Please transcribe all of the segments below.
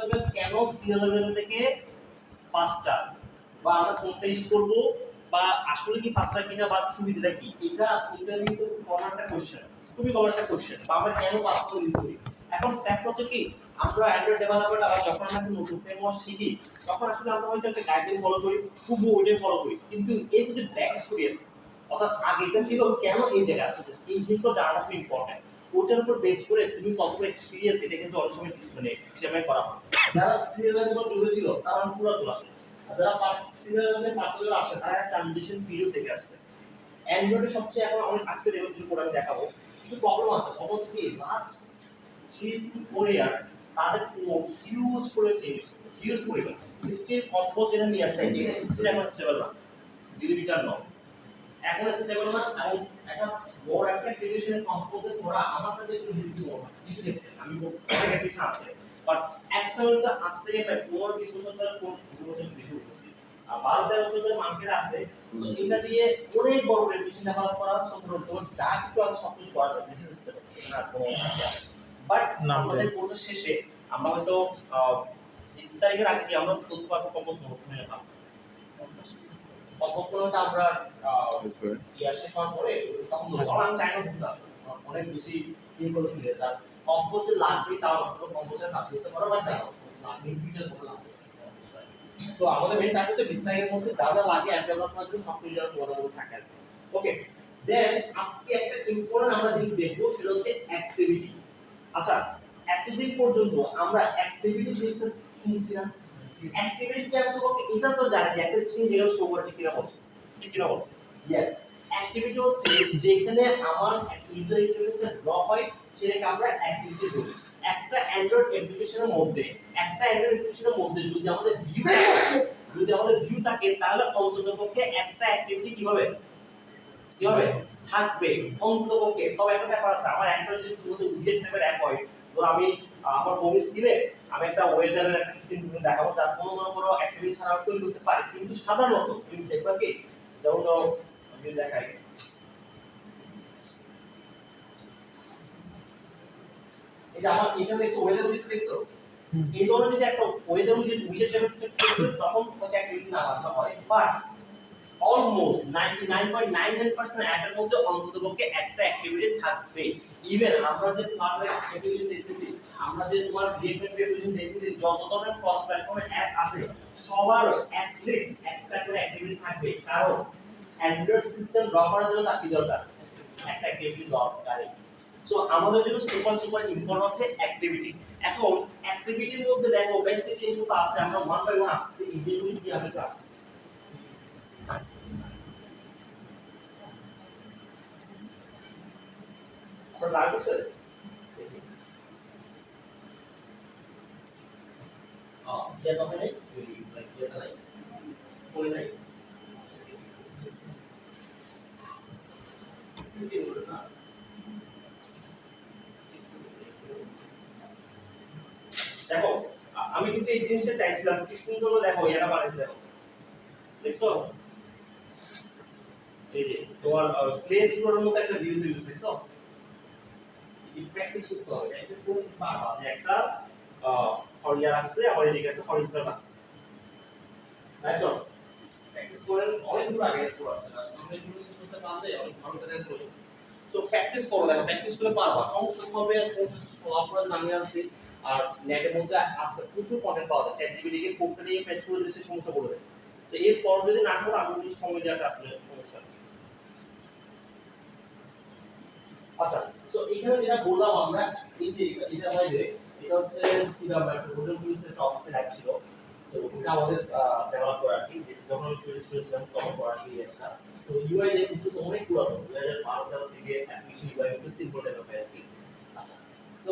দেখবেন কেন সিরিয়ালাইজেশন থেকে ফাস্টার বা আমরা কোনটা ইউজ করব বা আসলে কি ফাস্টার কিনা বা সুবিধাটা কি এটা কিন্তু কমন একটা কোশ্চেন, খুবই কমন একটা কোশ্চেন বা আমরা কেন ফাস্টার ইউজ করি। এখন ফ্যাক্ট হচ্ছে কি আমরা অ্যান্ড্রয়েড ডেভেলপার আবার যখন আমরা একটা নতুন ফ্রেমওয়ার্ক শিখি তখন আসলে আমরা হয়তো একটা গাইডলাইন ফলো করি, খুব ওইটাই ফলো করি, কিন্তু এর যে ব্যাক স্টোরি আছে অর্থাৎ আগেটা ছিল কেন এই জায়গায় আসছে এই জিনিসটা জানাটা খুব ইম্পর্টেন্ট। ওটার উপর বেস করে তুমি কতটা এক্সপেরিয়েন্স এটা কিন্তু অনেক সময় মানে ডিটারমাইন করা হয়। যারা সিরিয়ালাইজেবল যুগে ছিল তারা পুরাতন আসলে, যারা সিরিয়ালাইজেবল পার্সেলের আসে তারা একটা ট্রানজিশন পিরিয়ড থেকে আসছে। অ্যান্ড্রয়েডের সবচেয়ে এখন অনেক আজকে দেখো কিছু কোড আমি দেখাবো, কিছু প্রবলেম আছে। প্রবলেম কি লাস্ট 3 to 4 ইয়ার তাদের কোড হিউজ করে চেঞ্জ হচ্ছে, হিউজ পরিমাণ। স্টিল কম্পোজ যেটা নিয়ে আসছে এটা স্টিল এখন স্টেবল না, ডিলিটার লস এখন স্টেবল না। এবং একটা বড় একটা অ্যাপ্লিকেশনের কম্পোজে করা আমার কাছে একটু রিস্কি মনে হয় কিছু ক্ষেত্রে। আমি অনেক অ্যাপ্লিকেশন আছে বাট এক্সেলটা আসতে গেলে 15-20 বছর ধরে কোড ডেভেলপমেন্ট বেশি হচ্ছে আর 12-13 বছর ধরে মার্কেট আছে। তো এটা দিয়ে অনেক বড় অ্যাপ্লিকেশন ডেভেলপ করা সম্ভব, তোমার যা কিছু আছে সব কিছু করা যায় দিস ইজ স্টেবল না কোনো। বাট আমাদের কোর্সের শেষে আমরা হয়তো 20 তারিখের আগে কি আমরা তথ্য পাবো কম্পোজ মধ্যে পাবো। কম্পোজ করতে আমরা ইয়ার শেষ হওয়ার পরে তখন আমি চাইনা ঘুরতে আসবো অনেক বেশি ইনফরমেশন দিয়ে তার কম্পোজ লাগবে তাও কম্পোজের কাজ করতে পারো বা জানো লাগবে ফিচার গুলো লাগবে। তো আমাদের মেইন টার্গেট তো 20 তারিখের মধ্যে যা যা লাগে অ্যাপ ডেভেলপ করার জন্য সব কিছু যেন তোমাদের মধ্যে থাকে। ওকে দেন আজকে একটা ইম্পর্টেন্ট আমরা জিনিস দেখবো সেটা হচ্ছে অ্যাক্টিভিটি। আচ্ছা এতদিন পর্যন্ত আমরা অ্যাক্টিভিটি জিনিসটা শুনছি না, অ্যাক্টিভিটি কি আমি তোমাকে এটা তো জানি যে একটা স্ক্রিন যেটা শো করে ঠিক কিনা বল, ঠিক কিনা বল। ইয়েস অ্যাক্টিভিটি হচ্ছে যেখানে আমার ইউজার ইন্টারফেসে ড্র হয় সেটাকে আমরা অ্যাক্টিভিটি বলি। একটা অ্যান্ড্রয়েড অ্যাপ্লিকেশনের মধ্যে যদি আমাদের ভিউ থাকে তাহলে অন্ততপক্ষে একটা অ্যাক্টিভিটি কি হবে থাকবে অন্ততপক্ষে। তবে একটা ব্যাপার আছে, আমার অ্যান্ড্রয়েড যদি শুধুমাত্র উইজেট টাইপের অ্যাপ হয়, ধরো আমি আমার হোম স্ক্রিনে আমি একটা ওয়েদারের একটা কিছু দেখাবো যার কোনো মনে করো অ্যাক্টিভিটি ছাড়া তৈরি করতে পারি, কিন্তু সাধারণত তুমি দেখবা কি যেমন ধরো আমি দেখাই এই যে আমার এখানে দেখছো ওয়েদার উইজেট দেখছো, এই ধরনের যদি একটা ওয়েদার উইজেট টাইপের কিছু তৈরি তখন ওই অ্যাক্টিভিটি না বানানো হয়। বাট অলমোস্ট 99.99% অ্যাপের মধ্যে অন্ততপক্ষে একটা অ্যাক্টিভিটি থাকবে। ইভেন আমরা যে ফ্লাটার অ্যাপ্লিকেশন দেখতেছি, আমরা যে তোমার রিয়েক্ট অ্যাপ্লিকেশন দেখতেছি, যত ধরনের ক্রস প্ল্যাটফর্মের অ্যাপ আছে সবার অ্যাট লিস্ট একটা করে অ্যাক্টিভিটি থাকবে। কারণ অ্যান্ড্রয়েড সিস্টেম ড্র করার জন্য তার কি দরকার, একটা অ্যাক্টিভিটি দরকার। সো আমাদের জন্য সুপার ইম্পর্টেন্ট হচ্ছে অ্যাক্টিভিটি। এখন অ্যাক্টিভিটির মধ্যে দেখো বেশ কিছু জিনিস আছে, আমরা ওয়ান বাই ওয়ান আসছি ইন্ডিভিজুয়ালি কি আমি ক্লাস और लागू सर ये तो मैंने लाइक ये था कोई नहीं দেখো আমি কিন্তু এই জিনিসটা চাইছিলাম কি সুন্দর দেখো এটা বানাইছি দেখো দেখছো এই যে তোমার প্লে স্টোরের মতো একটা ভিউ দিয়েছে দেখছো। প্র্যাকটিস করতে হবে, প্র্যাকটিস করে পারবা যে একটা হরিয়া রাখছে আর এদিকে একটা হরিজন্টাল রাখছে, রাইট? প্র্যাকটিস করেন অনেক দূর আগে চলে আসছে না, সামনে দূর শেষ করতে পারলে অনেক ভালো করে চলে। সো প্র্যাকটিস করো, দেখো প্র্যাকটিস করে পারবা, সমস্যা হবে সমস্যা সলভ করে নামিয়ে আসছি। আর নেটের মধ্যে আজকে প্রচুর কন্টেন্ট পাওয়া যায়, চ্যাটজিপিটি কে কোডটা নিয়ে ফেস করে দিলে সমস্যা করে দেয়। তো এরপর যদি না করো আমি যদি সময় দেওয়াটা আসলে সমস্যা। আচ্ছা সো এখানে যেটা বললাম আমরা এই যে এটা বাইরে এটা হচ্ছে কিভাবে একটা হোটেল পুলিশের একটা অফিসের অ্যাপ ছিল। সো এটা আমাদের ডেভেলপ করা আর কি, যে যখন আমি চুজ করেছিলাম তখন করা কি একটা। সো ইউআই যে কিন্তু অনেক পুরাতন 2012 থেকে অ্যাপ্লিকেশন ইউআই একটু সিম্পল ডেভেলপ হয় আর কি। আচ্ছা সো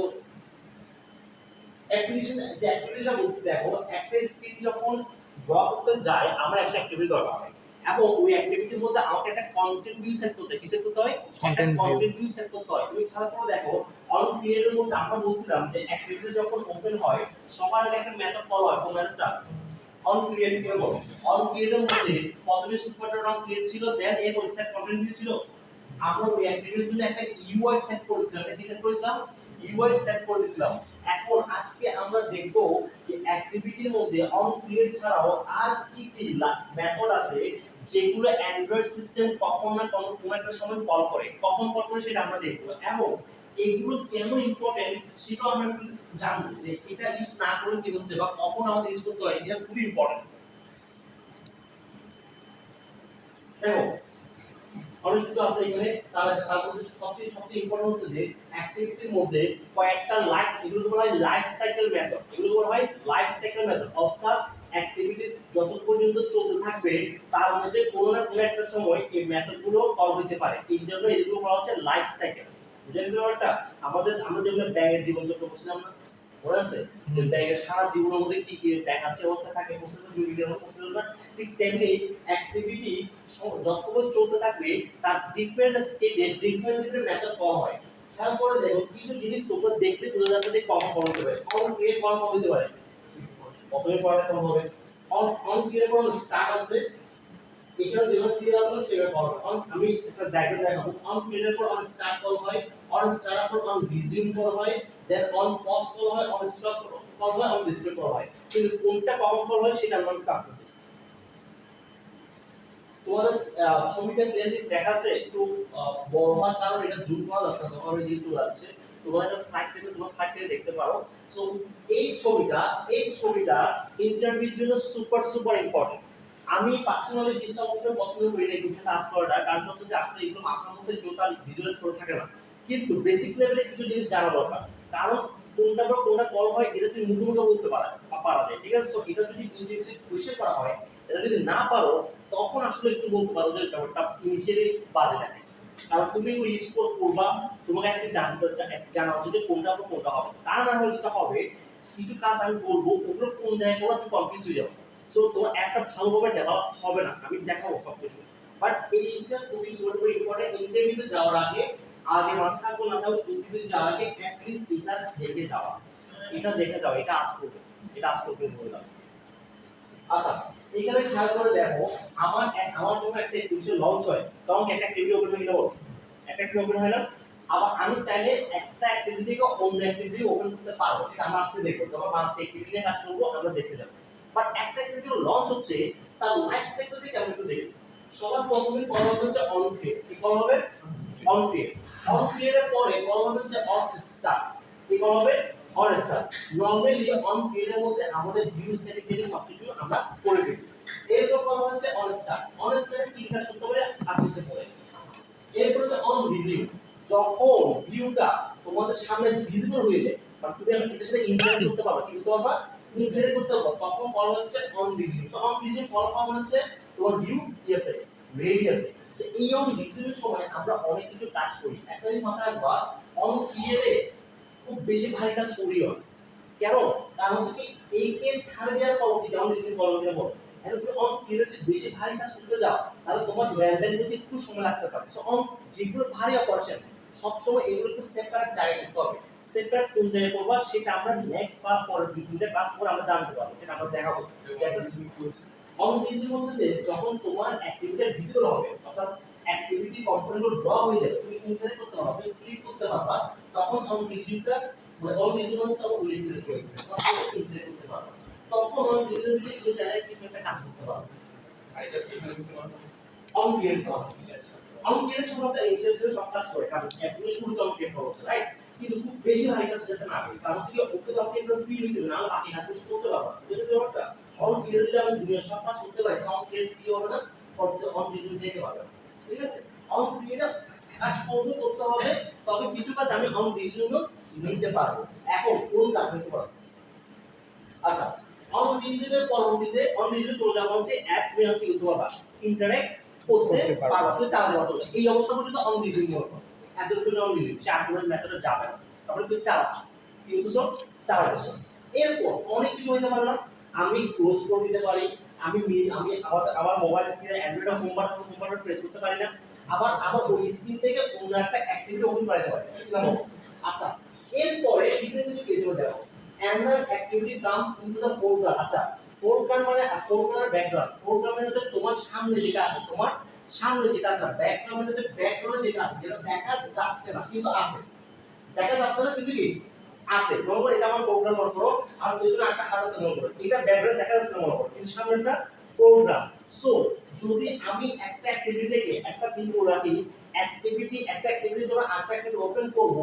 অ্যাপ্লিকেশন যে অ্যাক্টিভিটিটা বলছি দেখো, একটা স্ক্রিন যখন ড্র করতে যায় আমরা একটা অ্যাক্টিভিটি দরকার হয় এবং ওই অ্যাক্টিভিটির মধ্যে আমাকে একটা কন্টেন্ট ভিউ সেট করতে হয়। কি সেট করতে হয়? কন্টেন্ট ভিউ সেট করতে হয়। তুমি খেয়াল করে দেখো অন ক্রিয়েটের মধ্যে আমরা বলছিলাম যে অ্যাক্টিভিটি যখন ওপেন হয় সবার আগে একটা মেথড কল হয়, কোন মেথডটা? অন ক্রিয়েট কি বলবো? অন ক্রিয়েটের মধ্যে প্রথমে সুপার ডট অন ক্রিয়েট ছিল, দেন এরপর সেট কন্টেন্ট ভিউ ছিল। আমরা ওই অ্যাক্টিভিটির জন্য একটা ইউআই সেট করেছিলাম। কি সেট করেছিলাম? ইউআই সেট করে দিয়েছিলাম। এখন আজকে আমরা দেখব যে অ্যাক্টিভিটির মধ্যে অন পিরিয়ড ছাড়াও আর কি কি মেথড আছে যেগুলো অ্যান্ড্রয়েড সিস্টেম কখন না কোন একটা সময় কল করে, কখন কল করে সেটা আমরা দেখব, এবং এগুলো কেন ইম্পর্টেন্ট সেটাও আমরা একটু জানবো, যে এটা ইউজ না করে কি হচ্ছে বা কখন আমাদের ইউজ করতে হয়, এটা খুবই ইম্পর্টেন্ট। দেখো অনেক কিছু আছে এখানে, তার মধ্যে সবচেয়ে ইম্পর্টেন্ট হচ্ছে যে অ্যাক্টিভিটির মধ্যে কয়েকটা লাইফ, এগুলো বলা হয় লাইফ সাইকেল মেথড, এগুলো বলা হয় লাইফ সাইকেল মেথড, অর্থাৎ অ্যাক্টিভিটি যত পর্যন্ত চলতে থাকবে তার মধ্যে কোনো না কোনো একটা সময় এই মেথডগুলো কল হতে পারে, এই জন্য এগুলো বলা হচ্ছে লাইফ সাইকেল। বুঝা গেছে ব্যাপারটা? আমরা যেগুলো ব্যাঙের জীবনচক্র বলছিলাম না, মনে আছে যে ব্যাঙের সারা জীবনের মধ্যে কি কি ব্যাঙ আছে অবস্থা থাকে, বুঝতে তো জুড়িদের মধ্যে বুঝতে না, ঠিক তেমনি অ্যাক্টিভিটি যতক্ষণ চলতে থাকবে তার ডিফারেন্ট স্টেজে ডিফারেন্ট মেথড কল হয়। খেয়াল করে দেখো কিছু জিনিস তোমরা দেখলে বোঝা যাবে যে কখন ফলো করবে, অন ক্রিয়েট কখন হতে পারে, প্রথমে পড়াটা কখন হবে, অন ক্রিয়েট কোন স্টার্ট আছে, এখানে যেমন সিরিয়াল আছে সেভাবে কল হবে। আমি একটা ডায়াগ্রাম দেখাবো, অন ক্রিয়েট পর অন স্টার্ট কল হয়, অন স্টার্ট পর অন রিজিউম কল হয়, দেন অন পজ কল হয়, অন স্টপ কল হয়, অন ডিসপ্লে কল হয়, কিন্তু কোনটা কখন কল হয় সেটা আমরা কাছে তোমাদের ছবিটা ক্লিয়ারলি দেখাচ্ছে, একটু বড় হওয়ার কারণে এটা জুম করা যাচ্ছে না, তখন দিয়ে চলে যাচ্ছে, তোমরা এটা স্লাইড থেকে দেখতে পারো। সো এই ছবিটা ইন্টারভিউর জন্য সুপার সুপার ইম্পর্টেন্ট। আমি পার্সোনালি জিনিসটা অবশ্যই পছন্দ করি না এই কোশ্চেনটা আস্ক করাটা, কারণ হচ্ছে যে আসলে এগুলো মাথার মধ্যে কেউ তার ভিজুয়ালাইজ করে থাকে না, কিন্তু বেসিক লেভেলে কিছু জিনিস জানা দরকার, কারণ কোনটা বা কোনটা কল হয় এটা তুমি মুখে বলতে পারা যায়, ঠিক আছে? সো এটা যদি ইন্টারভিউতে কোশ্চেন করা হয়, এটা যদি না পারো তখন আসলে একটু বলতে পারো যে ব্যাপারটা ইনিশিয়ালি বাজে থাকে, কারণ তুমি ওই স্কোর করবা, তোমাকে একটা জানা উচিত যে কোনটা বা কোনটা হবে, তা না হলে যেটা হবে কিছু কাজ আমি বলবো ওগুলো কোন জায়গায় করবো তুমি কনফিউজ হয়ে যাবে, সো তোমার একটা ভালোভাবে ডেভেলপ হবে না, আমি দেখাবো সবকিছু, বাট এইটা খুবই সুপার ইম্পর্টেন্ট। ইন্টারভিউতে যাওয়ার আগে মাথা থাকবো না থাকবো, ইন্টারভিউতে যাওয়ার আগে অ্যাটলিস্ট এটা দেখে যাওয়া, এটা আজ করবে বললাম। আচ্ছা এখানে খেয়াল করে দেখো, আমার জন্য একটা অ্যাক্টিভিটি লঞ্চ হয়, তখন একটা অ্যাক্টিভিটি ওপেন হয়ে গেল, একটা অ্যাক্টিভিটি ওপেন হয়ে গেল, আবার আমি চাইলে একটা অ্যাক্টিভিটি থেকে অন্য অ্যাক্টিভিটি ওপেন করতে পারবো, সেটা আমরা আজকে দেখবো, যখন আমরা অ্যাক্টিভিটি নিয়ে কাজ করবো আমরা দেখতে যাব। বাট একটা অ্যাক্টিভিটি লঞ্চ হচ্ছে তার লাইফ সাইকেলটা কেমন একটু দেখি। সবার প্রথমে কল হচ্ছে অন ক্রিয়েট, কি কল হবে? On create. অন ক্রিয়েটের পরে কল হচ্ছে অন স্টার্ট, কি কল হবে? On start. নরমালি অন ক্রিয়েটের মধ্যে আমাদের ভিউ সেটিং থেকে সবকিছু আমরা করে ফেলি, এরপর কল হচ্ছে অন স্টার্ট। অন স্টার্টে কি কাজ করতে হবে আস্তে করে। এরপর হচ্ছে অন রিজিউম, যখন ভিউটা তোমাদের সামনে ভিজিবল হয়ে যায় বা তুমি এটার সাথে ইন্টারঅ্যাক্ট করতে পারবে, কিন্তু তোমরা ইন্টারঅ্যাক্ট করতে পারবে, তখন কল হচ্ছে on resume. So on resume call পাওয়া হচ্ছে তোমার ভিউ কি আছে, রেডি আছে। তো এই অন রিজিউমের সময় আমরা অনেক কিছু কাজ করি, একটা জিনিস মাথায় রাখবা, অন ক্রিয়েটে খুব বেশি ভারী কাজ করি না, কেন? কারণ হচ্ছে কি এই কে ছাড় দেওয়ার পরবর্তীতে অন রিজিউম কল দিয়ে বল, এখন তুমি অন ক্রিয়েটে যদি বেশি ভারী কাজ করতে যাও তাহলে তোমার ব্র্যান্ডের প্রতি একটু সময় লাগতে পারে। সো অন যেগুলো ভারী অপারেশন সবসময় এগুলো একটু সেপারেট জায়গায় করতে হবে, সেপারেট কোন জায়গায় করবা সেটা আমরা নেক্সট বা পরের ভিডিওতে ক্লাস করে আমরা জানতে পারবো, সেটা আমরা দেখাবো। অন রিজিউম হচ্ছে যে যখন তোমার অ্যাক্টিভিটি ভিজিবল হবে, অর্থাৎ অ্যাক্টিভিটি কম্পোনেন্টগুলো ড্র হয়ে যাবে, তুমি ইন্টারনেট করতে পারবে, ক্লিক করতে পারবা, তখন অন রিজিউমটা অন রিজিউম হচ্ছে তখন লিস্টে চলে যাবে, তখন ইন্টারনেট করতে পারবা, তখন অন রিজিউমে কিছু জায়গায় কিছু একটা কাজ করতে পারবে। অন ক্রিয়েট করা, অন ক্রিয়েট সাধারণত এক্সেসে সব কাজ করে, কারণ একদমই শুরুতে অন ক্রিয়েট করা হচ্ছে, রাইট? কিন্তু খুব বেশি ভারী কাজ যাতে না করি, কারণ হচ্ছে ওকে তো আপনি একটা ফ্রি হইতে না, বাকি কাজ করতে পারবা, ঠিক আছে? ব্যাপারটা অন ক্রিয়েট যদি আমি দুনিয়ার সব কাজ করতে পারি, অন ক্রিয়েট ফ্রি হবে না, করতে অন রিজিউম যেতে পারবে, ঠিক আছে? অন ক্রিয়েট কাজ করতে হবে, তবে কিছু কাজ আমি অন রিজিউমও নিতে পারবো। এখন কোন কাজটা করতে পারছি? আচ্ছা অন রিজিউমের পরবর্তীতে অন রিজিউম চলে যাবো হচ্ছে অ্যাপ নিয়ে কি করতে পারবা, ইন্টারঅ্যাক্ট করতে পারবা, তুমি চালাতে পারবা। এই অবস্থা পর্যন্ত অন রিজিউম করবে, এতটুকু অন রিজিউম সে আর্গুমেন্ট মেথডে যাবে না, তারপরে তুমি চালাচ্ছ, কি হতেছো? চালাচ্ছো। এরপর অনেক কিছু হইতে পারে না, আমি ক্লোজ করে দিতে পারি, আমি আমার মোবাইল স্ক্রিনে অ্যান্ড্রয়েড হোমবার প্রেস করতে পারি না, আবার ওই স্ক্রিন থেকে অন্য একটা অ্যাক্টিভিটি ওপেন করে দিতে পারি। আচ্ছা এরপরে ডিফারেন্ট কিছু কেস হয়ে দেখো, another activity comes into the foreground। আচ্ছা foreground মানে foreground ব্যাকগ্রাউন্ড, foreground মানে হচ্ছে তোমার সামনে যেটা আছে, তোমার সামনে যেটা আছে, ব্যাকগ্রাউন্ড মানে হচ্ছে ব্যাকগ্রাউন্ডে যেটা আছে, যেটা দেখা যাচ্ছে না কিন্তু আছে, দেখা যাচ্ছে না কিন্তু কি আছে মনে করো এটা আমার প্রোগ্রাম মনে করো আর পেছনে একটা হাত আছে মনে করো এটা ব্যাকগ্রাউন্ড দেখা যাচ্ছে মনে করো কিন্তু সামনে একটা প্রোগ্রাম সো যদি আমি একটা অ্যাক্টিভিটি থেকে একটা পিন করে রাখি একটা অ্যাক্টিভিটি যখন আরেকটা অ্যাক্টিভিটি ওপেন করব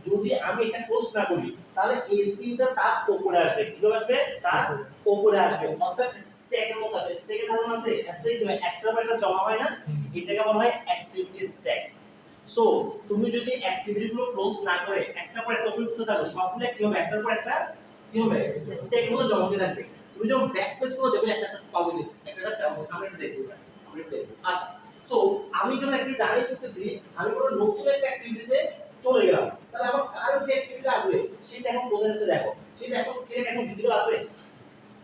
যদি আমি এটা ক্লোজ না করি তাহলে এই স্ক্রিনটা তার উপরে আসবে কিভাবে আসবে তার উপরে আসবে অর্থাৎ স্ট্যাকের মতো স্ট্যাকের ধারণা আছে স্ট্যাক একটার পর একটা জমা হয় না এটাকে বলা হয় অ্যাক্টিভিটি স্ট্যাক সো তুমি যদি অ্যাক্টিভিটি গুলো ক্লোজ না করে একটা পর একটা ওপেন করতে থাকো সবগুলো কি হবে একটার পর একটা কি হবে স্ট্যাক গুলো জমা হতে থাকবে তুমি যখন ব্যাক পেজ গুলো দেখবে একটা একটা পাবো দিস একটা একটা আমরা এটা দেখব আমরা এটা দেখব আচ্ছা সো আমি যখন একটা ডায়রি করতেছি আমি কোনো নতুন একটা অ্যাক্টিভিটিতে চলে গেলাম তাহলে আমার কারেন্ট যে অ্যাক্টিভিটি আসবে সেটা এখন বোঝা যাচ্ছে দেখো সেটা এখন ভিজিবল আছে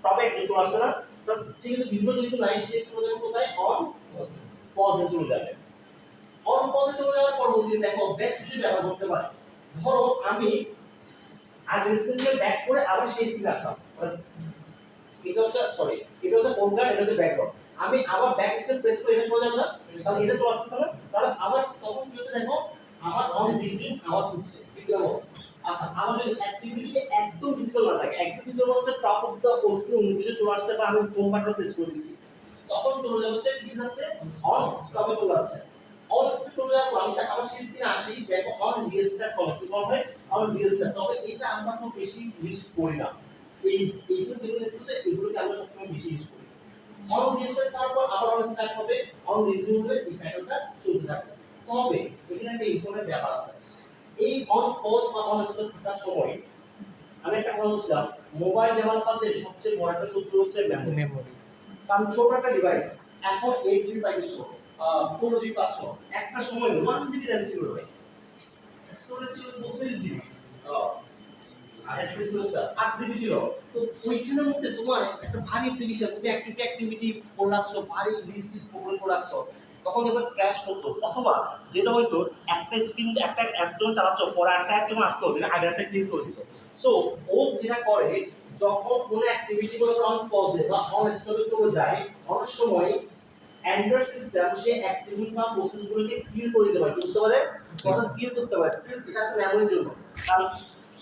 তবে একটু চলে আসছে না তো সে কিন্তু ভিজিবল যদি নাই সে চলে যাবে কোথায় অন পজে চলে যাবে অন পজে চলে যাওয়ার পরবর্তীতে দেখো বেশ কিছু ব্যবহার করতে পারে ধরো আমি আগের স্ক্রিনে ব্যাক করে আবার সেই স্ক্রিনে আসলাম এটা হচ্ছে ফোরগ্রাউন্ড এটা হচ্ছে ব্যাকগ্রাউন্ড আমি আবার ব্যাক স্ক্রিন প্রেস করে এটা সোজা না তাহলে এটা চলে আসছে না তাহলে আবার তখন কি হচ্ছে দেখো আমার অন ডিজিট আবার হচ্ছে ঠিক আছে আচ্ছা আমার যদি অ্যাক্টিভিটি একদম ভিজিবল না থাকে একদম ভিজিবল হচ্ছে top of the full screen অন্য কিছু চলে আসছে বা আমি হোম বাটন প্রেস করে দিছি তখন চলে যাচ্ছে কিছু যাচ্ছে অন স্টপে চলে যাচ্ছে অন স্টপে চলে যাওয়ার পর আমি আবার সেই স্ক্রিনে আসি দেখো অন রিস্টার্ট করো কি বলা হয় অন রিস্টার্ট তবে এটা আমরা খুব বেশি ইউজ করি না এইগুলো যেগুলো দেখতেছে এগুলোকে আমরা সবসময় বেশি ইউজ করি অন রিস্টার্ট করার পর আবার অন স্টার্ট হবে অন রিজিউম হবে এই সাইকেলটা চলতে থাকবে তবে এখানে একটা ইম্পর্টেন্ট ব্যাপার আছে এই অন পজ বা অন স্টপ থাকার সময় আমি একটা কথা বলছিলাম মোবাইল ডেভেলপারদের সবচেয়ে বড় একটা শত্রু হচ্ছে মেমরি কারণ ছোট একটা ডিভাইস এখন 8 জিবি পাইছো 16 জিবি পাচ্ছ একটা সময় 1 জিবি র্যাম ছিল ভাই স্টোরেজ ছিল 32 জিবি আর এসএসডি 8 জিবি ছিল তো ওইখানের মধ্যে তোমার একটা ভারী অ্যাপ্লিকেশন তুমি অ্যাক্টিভিটি করে রাখছো ভারী লিস্ট প্রোগ্রাম করে রাখছো তখন দেখবে ক্র্যাশ করতো অথবা যেটা হয়তো একটা স্ক্রিন একটা অ্যাপ যখন চালাচ্ছ পরে একটা অ্যাপ যখন আসতো আগে একটা ক্লিক করে দিত সো ও যেটা করে যখন কোনো অ্যাক্টিভিটি গুলো অন পজে বা অন স্টপে চলে যায় অনেক সময় অ্যান্ড্রয়েড সিস্টেম সে অ্যাক্টিভিটি বা প্রসেসগুলোকে কিল করে দিতে পারে অর্থাৎ কিল করতে পারে এটা আসলে মেমোরির জন্য কারণ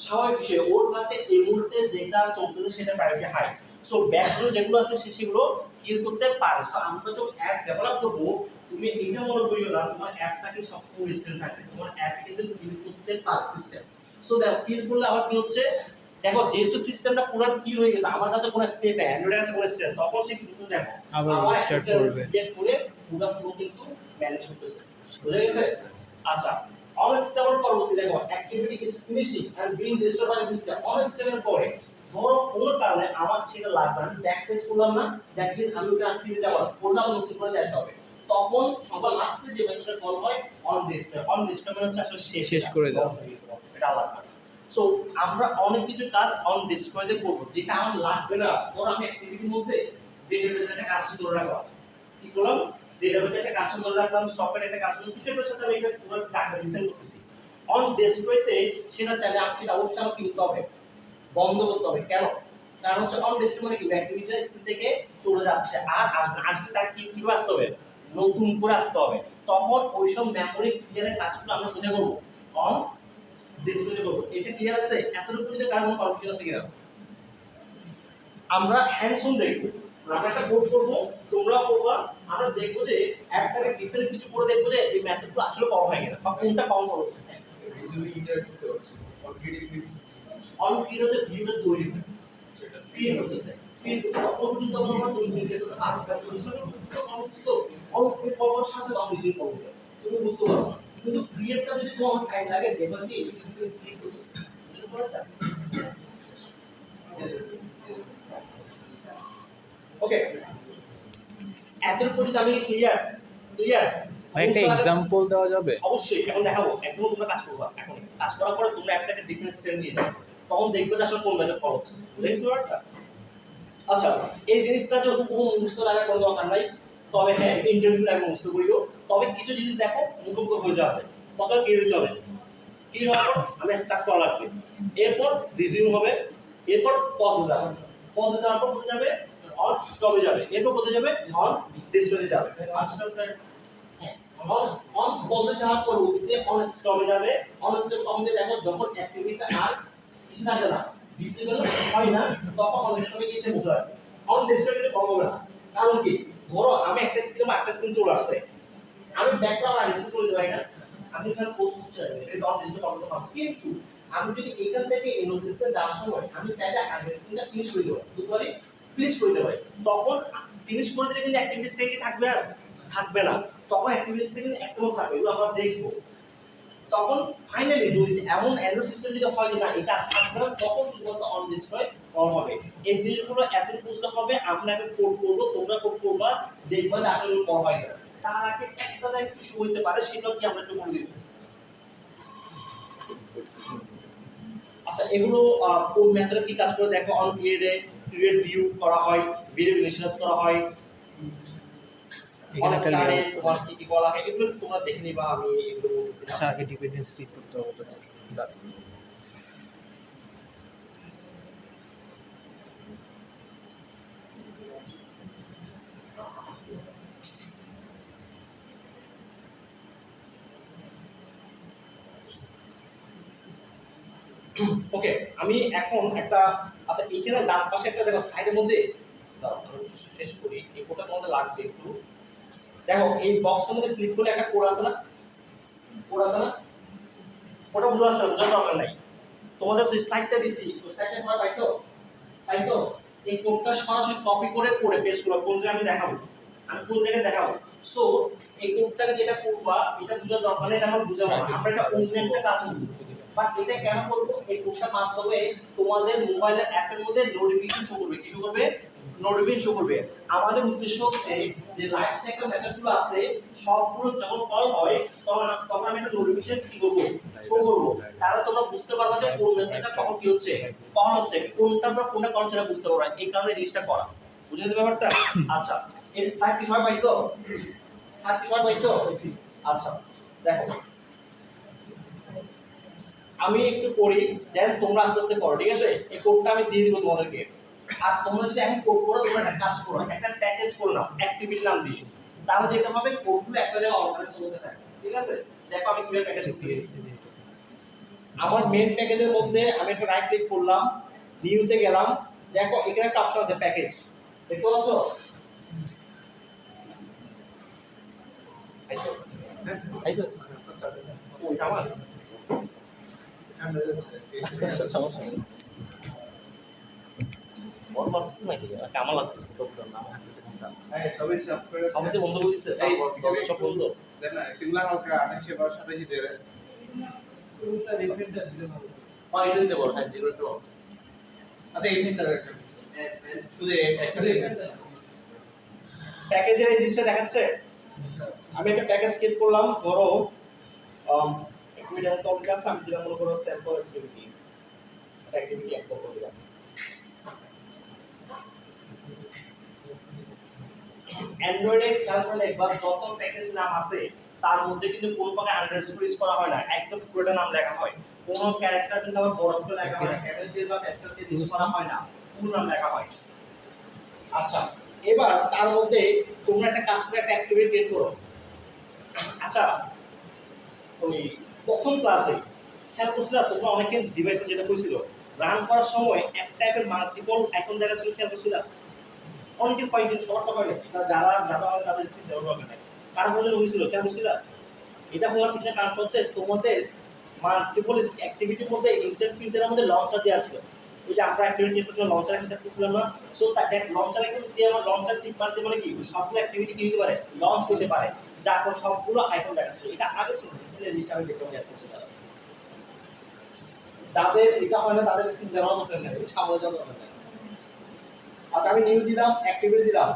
স্বাভাবিক বিষয় ওর কাছে এই মুহূর্তে যেটা চলতেছে সেটা প্রায়োরিটি হাই সো ব্যাকগ্রাউন্ড যেগুলো আছে সেগুলো কিল করতে পারে সো আমরা যখন অ্যাপ ডেভেলপ করবো তুমি এটা মনে করিও না তোমার অ্যাপটাকে সবসময় রেজিস্টার থাকবে তোমার অ্যাপকে কিন্তু কিল করতে পারে সিস্টেম সো দেখো কিল করলে আবার কি হচ্ছে দেখো যেহেতু সিস্টেমটা পুরো কিল হয়ে গেছে আমার কাছে কোনো স্টেট নেই অ্যান্ড্রয়েডের কাছে কোনো স্টেট তখন সে কিন্তু দেখো আবার রিস্টার্ট করবে করে পুরো ফ্লো কিন্তু ম্যানেজ করতেছে বুঝা গেছে আচ্ছা অন স্টেপের পরবর্তী দেখো activity is finishing and being registered by system অন স্টেপের পরে ধরো কোন কারণে আমার সেটা লাগবে আমি ব্যাক পেজ করলাম না দ্যাট ইজ আমি ওটা ফিরে যাব কোনটা নতুন করে যাইতে হবে তখন সবার লাস্টে যে মেথডটা কল হয় অন রেজিস্টার মানে হচ্ছে আসলে শেষ করে দাও এটা আলাদা সো আমরা অনেক কিছু কাজ অন ডিসপ্লেতে করব যেটা আমার লাগবে না ধরো আমি অ্যাক্টিভিটির মধ্যে ডেটাবেসে একটা কাজ ধরে রাখলাম কি করলাম ডেটাবেসে একটা কাজ ধরে রাখলাম সফটওয়্যার একটা কাজ কিছু একটা সাথে আমি এটা পুরো ডাটা ডিজাইন করতেছি অন ডিসপ্লেতে সেটা চাইলে আমি সেটা অবশ্যই আমাকে কি করতে হবে বন্ধ করতে হবে কেন কারণ হচ্ছে অন ডিসপ্লে মানে কি অ্যাক্টিভিটিটা স্ক্রিন থেকে চলে যাচ্ছে আর আসলে তার কি আসতে হবে নতুন করে আসতে হবে তখন ওইসব মেমোরি ক্লিয়ারের কাজগুলো আমরা কোথায় করব অন ডিসপ্লে করব এটা ক্লিয়ার আছে এতটুকু যদি কারণ কনফিউশন আছে কিনা আমরা হ্যান্ডস অন দেখব আমরা একটা কোড করব তোমরা করবা আমরা দেখব যে একটাকে ডিফারেন্ট কিছু করে দেখব যে এই মেথডগুলো আসলে পাওয়া হয় কিনা বা কোনটা পাওয়া হচ্ছে ইজিলি ইন্টারপ্রেট করতে পারছি on creative clips on creative হচ্ছে ভিউটা তৈরি হয় সেটা ক্রিয়েট হচ্ছে ক্রিয়েট তখন কিন্তু আমরা তৈরি করতে পারবো কারণ তো অনস্ত অন ক্রিয়েট করার সাথে আমি নিজে করব তুমি বুঝতে পারবে না কিন্তু ক্রিয়েটটা যদি তোমার টাইম লাগে দেখবা কি ক্লিক করতেছে বুঝতে পারছো ওকে এতর পরে আমি ক্লিয়ার ভাই একটা एग्जांपल দেওয়া যাবে অবশ্যই এখন দেখাবো একদম তোমরা কাজ করবা এখন কাজ করার পরে তোমরা একটাকে ডিফারেন্স স্টেপ নিয়ে যাবে তখন দেখবে যে আসলে কোন মেথড ফলো হচ্ছে বুঝছো ব্যাপারটা আচ্ছা এই জিনিসটা যে কোনো মুখস্থ লাগার কোনো দরকার নাই তবে হ্যাঁ ইন্টারভিউ আগে মুখস্থ করিও তবে কিছু জিনিস দেখো মুখস্থ হয়ে যাবে তবে কি দিতে হবে কি হবে আমি স্টার্ট করা লাগবে এরপর রিজিউম হবে এরপর পজে যাবে পজে যাওয়ার পর কোথায় যাবে অন স্টপে যাবে এরপর কোথায় যাবে অন ডিসপ্লে যাবে অন পজে যাওয়ার পর ওদিকে অন স্টপে যাবে অন স্টপ তখন দেখো যখন অ্যাক্টিভিটিটা আর কিছু থাকবে না, ডিসেবল হয় না, তখন অন ডিসপ্লে কি এসে বোঝায় অন ডিসপ্লে কিন্তু কম হবে না। কারণ কি, ধরো আমি একটা স্ক্রিন চলে আসছে, আমি ব্যাকগ্রাউন্ড আর রিসেট করে দিই না, আমি এখানে পোস্ট করতে চাই এটা অন ডিসপ্লে করতে পারবো, কিন্তু আমি যদি এখান থেকে এই নোটিসে যাওয়ার সময় আমি চাইলে আগের স্ক্রিনটা ফিনিশ করে দেব, বুঝতে পারি ফিনিশ করে দেব, তখন ফিনিশ করে দিলে কিন্তু অ্যাক্টিভিটিস থেকে থাকবে আর থাকবে না, তখন অ্যাক্টিভিটিস থেকে অ্যাক্টিভ থাকবে, এগুলো আমরা দেখবো। তখন ফাইনালি যদি এমন অ্যান্ড্রয়েড সিস্টেম যদি হয় যে না এটা থাকবে না, তখন শুধুমাত্র অন ডিসপ্লে অন হবে। এই জিনিসগুলো এত বুঝতে হবে, আমরা এখন কোড করব, তোমরা কোড করবা, দেখবা যে আসলে কোড হয় না। তার আগে একটা জায়গায় কিছু হইতে পারে, সেটাও কি আমরা একটু বলে দিব। আচ্ছা, এগুলো কোন মেথডে কি কাজ করে দেখো, অন ক্রিয়েট ভিউ করা হয়, ভিডিও ইনিশিয়ালাইজ করা হয়, অন স্টারে তোমার কি কি বলা হয়, এগুলো তোমরা দেখে নিবা, আমি এগুলো বলতেছি না। আচ্ছা, আগে ডিপেন্ডেন্সি ঠিক করতে হবে তো। ওকে, আমি এখন একটা, আচ্ছা এইখানে ডান পাশে একটা দেখো সাইডের মধ্যে, দাও আমি শেষ করি, এই কোডটা তোমাদের লাগবে একটু। দেখো এই বক্সের মধ্যে ক্লিক করলে একটা কোড আছে না, কোড আছে না, ওটা বোঝা যাচ্ছে, বোঝার দরকার নাই। তোমাদের সেই সাইডটা দিছি, ওই সাইডটা সবাই পাইছো, পাইছো? এই কোডটা সরাসরি কপি করে কোডে পেস্ট করো, কোন জায়গায় আমি দেখাবো, আমি কোন জায়গায় দেখাবো। সো এই কোডটাকে যেটা করবা, এটা বোঝার দরকার নেই, এটা আমরা বুঝাবো না, আমরা এটা অন্য একটা কাজ করব। বাট এটা কেন করব, এই কোডটার মাধ্যমে তোমাদের মোবাইলের অ্যাপের মধ্যে নোটিফিকেশন শো করবে, কি শো করবে, নোটিফিকেশন শো করবে। আমাদের উদ্দেশ্য হচ্ছে যে লাইফ সাইকেল মেথডগুলো আছে সবগুলো যখন কল হয় তখন আমি একটা নোটিফিকেশন কি করব, শো করব, তাহলে তোমরা বুঝতে পারবে যে কোন মেথডটা কখন কি হচ্ছে, কখন হচ্ছে, কোনটা বা কোনটা কখন সেটা বুঝতে পারবে। এই কারণে এই জিনিসটা করা, বুঝে গেছে ব্যাপারটা? আচ্ছা, এর সাইড কি সবাই পাইছো, সাইড কি সবাই পাইছো? আচ্ছা দেখো, আমি একটু করি, দেন তোমরা আস্তে আস্তে করো, ঠিক আছে? এই কোডটা আমি দিয়ে দিব তোমাদেরকে। আর তোমরা যদি এখন কোড করো, তোমরা একটা কাজ করো, একটা প্যাকেজ করে নাও, অ্যাক্টিভিটি নাম দিও, তাহলে যেটা হবে কোডগুলো একটা জায়গায় অর্গানাইজ হয়ে থাকে, ঠিক আছে? দেখো আমি কিভাবে প্যাকেজ করতেছি। আমার মেইন প্যাকেজের মধ্যে আমি একটা রাইট ক্লিক করলাম, নিউতে গেলাম, দেখো এখানে একটা অপশন আছে প্যাকেজ, দেখতে পাচ্ছ? আইসো আইসো, ওই আমার সমস্যা নেই, বড় লাগতেছে নাকি কেমন লাগতেছে, কোডটা নাম লাগতেছে কোনটা, হ্যাঁ সবাই সাফ করে সবচেয়ে বন্ধ করে দিচ্ছে, এই সব বন্ধ। দেন না সিগুলা হালকা 28 বা 27 দিয়ে রে স্যার রিফিলটা দিতে পারবো, হ্যাঁ এটা দিতে পারবো, হ্যাঁ 0 আচ্ছা এই ফিনটা দেখেন শুধু একটা প্যাকেজের এই জিনিসটা দেখাচ্ছে। আমি একটা প্যাকেজ ক্রিয়েট করলাম, ধরো অ্যাক্টিভিটি এমন টপিক আছে, আমি যেটা মনে করো স্যাম্পল অ্যাক্টিভিটি এক্সাম্পল দিলাম। অ্যান্ড্রয়েডে খেয়াল করলে একবার যত প্যাকেজ নাম আছে তার মধ্যে কিন্তু কোন প্রকার আন্ডারস্কোর ইউজ করা হয় না, একদম পুরোটা নাম লেখা হয়, কোনো ক্যারেক্টার কিন্তু আবার বড় করে লেখা হয় না, ক্যাপিটাল দিয়ে বা স্মল দিয়ে ইউজ করা হয় না, ফুল নাম লেখা হয়। আচ্ছা, এবার তার মধ্যে তোমরা একটা কাজ করে একটা অ্যাক্টিভিটি ক্রিয়েট করো। আচ্ছা, ওই প্রথম ক্লাসে খেয়াল করছিলা তোমরা অনেকে ডিভাইসে যেটা হয়েছিল, রান করার সময় এক টাইপের মাল্টিপল আইকন দেখাচ্ছিল, খেয়াল করছিলা? অনেকের কয়েকদিন সবার হয় না, যারা যারা হয় তাদের চিন্তা ভাবনা হবে না, কারণ বলে হয়েছিল, খেয়াল করছিলা? এটা হওয়ার পিছনে কারণ হচ্ছে তোমাদের মাল্টিপল অ্যাক্টিভিটির মধ্যে ইন্টারনেট ফিল্টারের মধ্যে লঞ্চার দেওয়া ছিল, ওই যে আমরা অ্যাক্টিভিটি করছিলাম লঞ্চার একটা সেট করছিলাম না, সো দ্যাট লঞ্চার কিন্তু দিয়ে আমার লঞ্চার ঠিক পারতে মানে কি সবগুলো অ্যাক্টিভিটি কি হতে পারে, লঞ্চ করতে পারে, যার কোন সবগুলো আইকন দেখাচ্ছিল। এটা আগে ছিল, রিসেন্টলি জিনিসটা আমি দেখতে অ্যাড করছি, তারা যাদের এটা হয় না তাদের চিন্তা ভাবনা দরকার নেই, সামনে যাওয়ার দরকার নেই। আচ্ছা, আমি নিউ দিলাম, অ্যাক্টিভিটি দিলাম,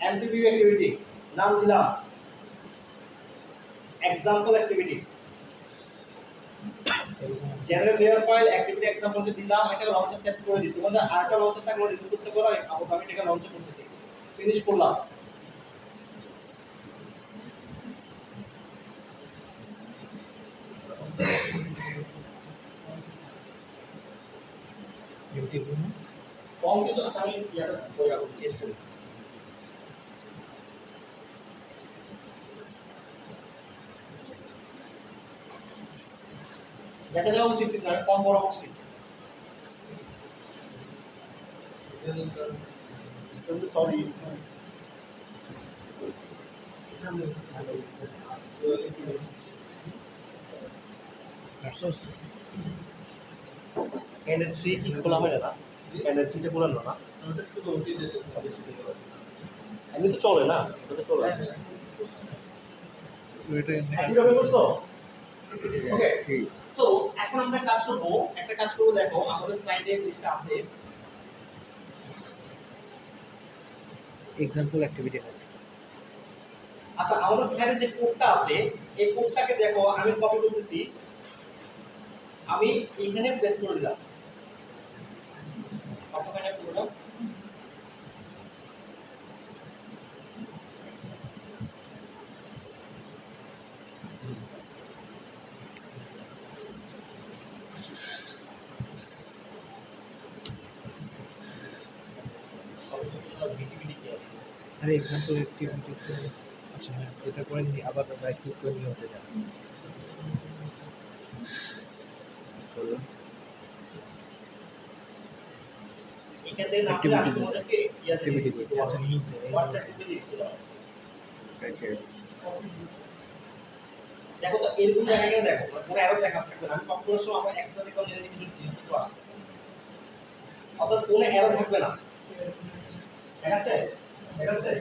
এমটিভিউ অ্যাক্টিভিটি নাম দিলাম example activity, general layer file activity এক্সাম্পলকে দিলাম, এটা লঞ্চে সেট করে দিই, তোমাদের আরেকটা লঞ্চে থাকলে রিমুভ করতে পারো, আমি এটাকে লঞ্চে করতেছি, ফিনিশ করলাম। ফর্ম কিন্তু আচ্ছা আমি ইয়াটা করে রাখবো, চেঞ্জ করি। দেখা যাওয়া উচিত কিন্তু আমি ফর্ম বড় করছি, সরি নার্সস NH3 কি খোলা হয় না NH3 টা খোলা না ওটা শুধু ফ্রিজে এমনি তো চলে না এটা তো চলে আছে এটা একই ভাবে করছো ওকে ঠিক সো এখন আমরা কাজ করব একটা কাজ করব দেখো আমাদের স্লাইডে যেটা আছে এক্সাম্পল অ্যাক্টিভিটি নোট আচ্ছা আমাদের স্লাইডে যে কোডটা আছে এই কোডটাকে দেখো আমি কপি করতেছি আমি এখানে পেস্ট করে দিলাম কতখানি করলাম আরে এক্সাম্পল অ্যাক্টিভিটি তো আচ্ছা হ্যাঁ এটা করে নি আবার রাইট ক্লিক করে নিয়ে হতে যাবে করলাম এখান থেকে নামটা আমি তোমাদেরকে ইয়াতে অ্যাক্টিভিটি দিচ্ছি আচ্ছা নিতে হোয়াটসঅ্যাপ গ্রুপে দিচ্ছিলাম প্যাকেজ দেখো তো এরকম জায়গায় দেখো পুরো অ্যারো দেখা থাকবে না আমি কপি করার সময় আমার এক্সট্রা থেকে নিজে কিছু কিছু আসছে অর্থাৎ কোনো অ্যারো থাকবে না দেখাচ্ছে দেখাচ্ছে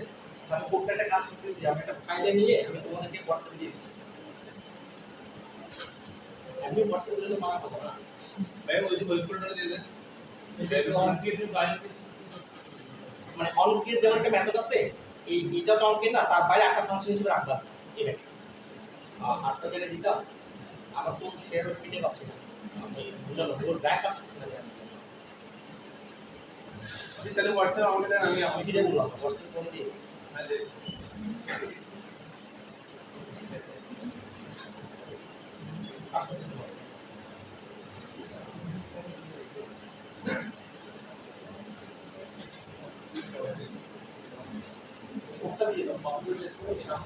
আমি কোডটা একটা কাজ করতেছি আমি একটা ফাইলে নিয়ে আমি তোমাদেরকে হোয়াটসঅ্যাপে দিয়ে দিচ্ছি আমি হোয়াটসঅ্যাপে দিলে মানা কথা না ভাই ওই ফোল্ডারে দিয়ে দেন মানে অনক্রিয়েট যেমন একটা মেথড আছে এই এটা তো অনক্রিয়েট না তার বাইরে একটা ফাংশন হিসেবে রাখবা এটাকে আটটা জেনে দিতাম আমার তো শেয়ার পিটে পাচ্ছি না আমি বুঝলাম ওর ব্যাক আপ করতে না আপনি তাহলে হোয়াটসঅ্যাপ আমাকে দেন আমি আমি কিনে বললাম হোয়াটসঅ্যাপ ফোন দিয়ে আচ্ছা কোডটা দিয়ে দাও কম্পিউটার টেস্ট করে এটা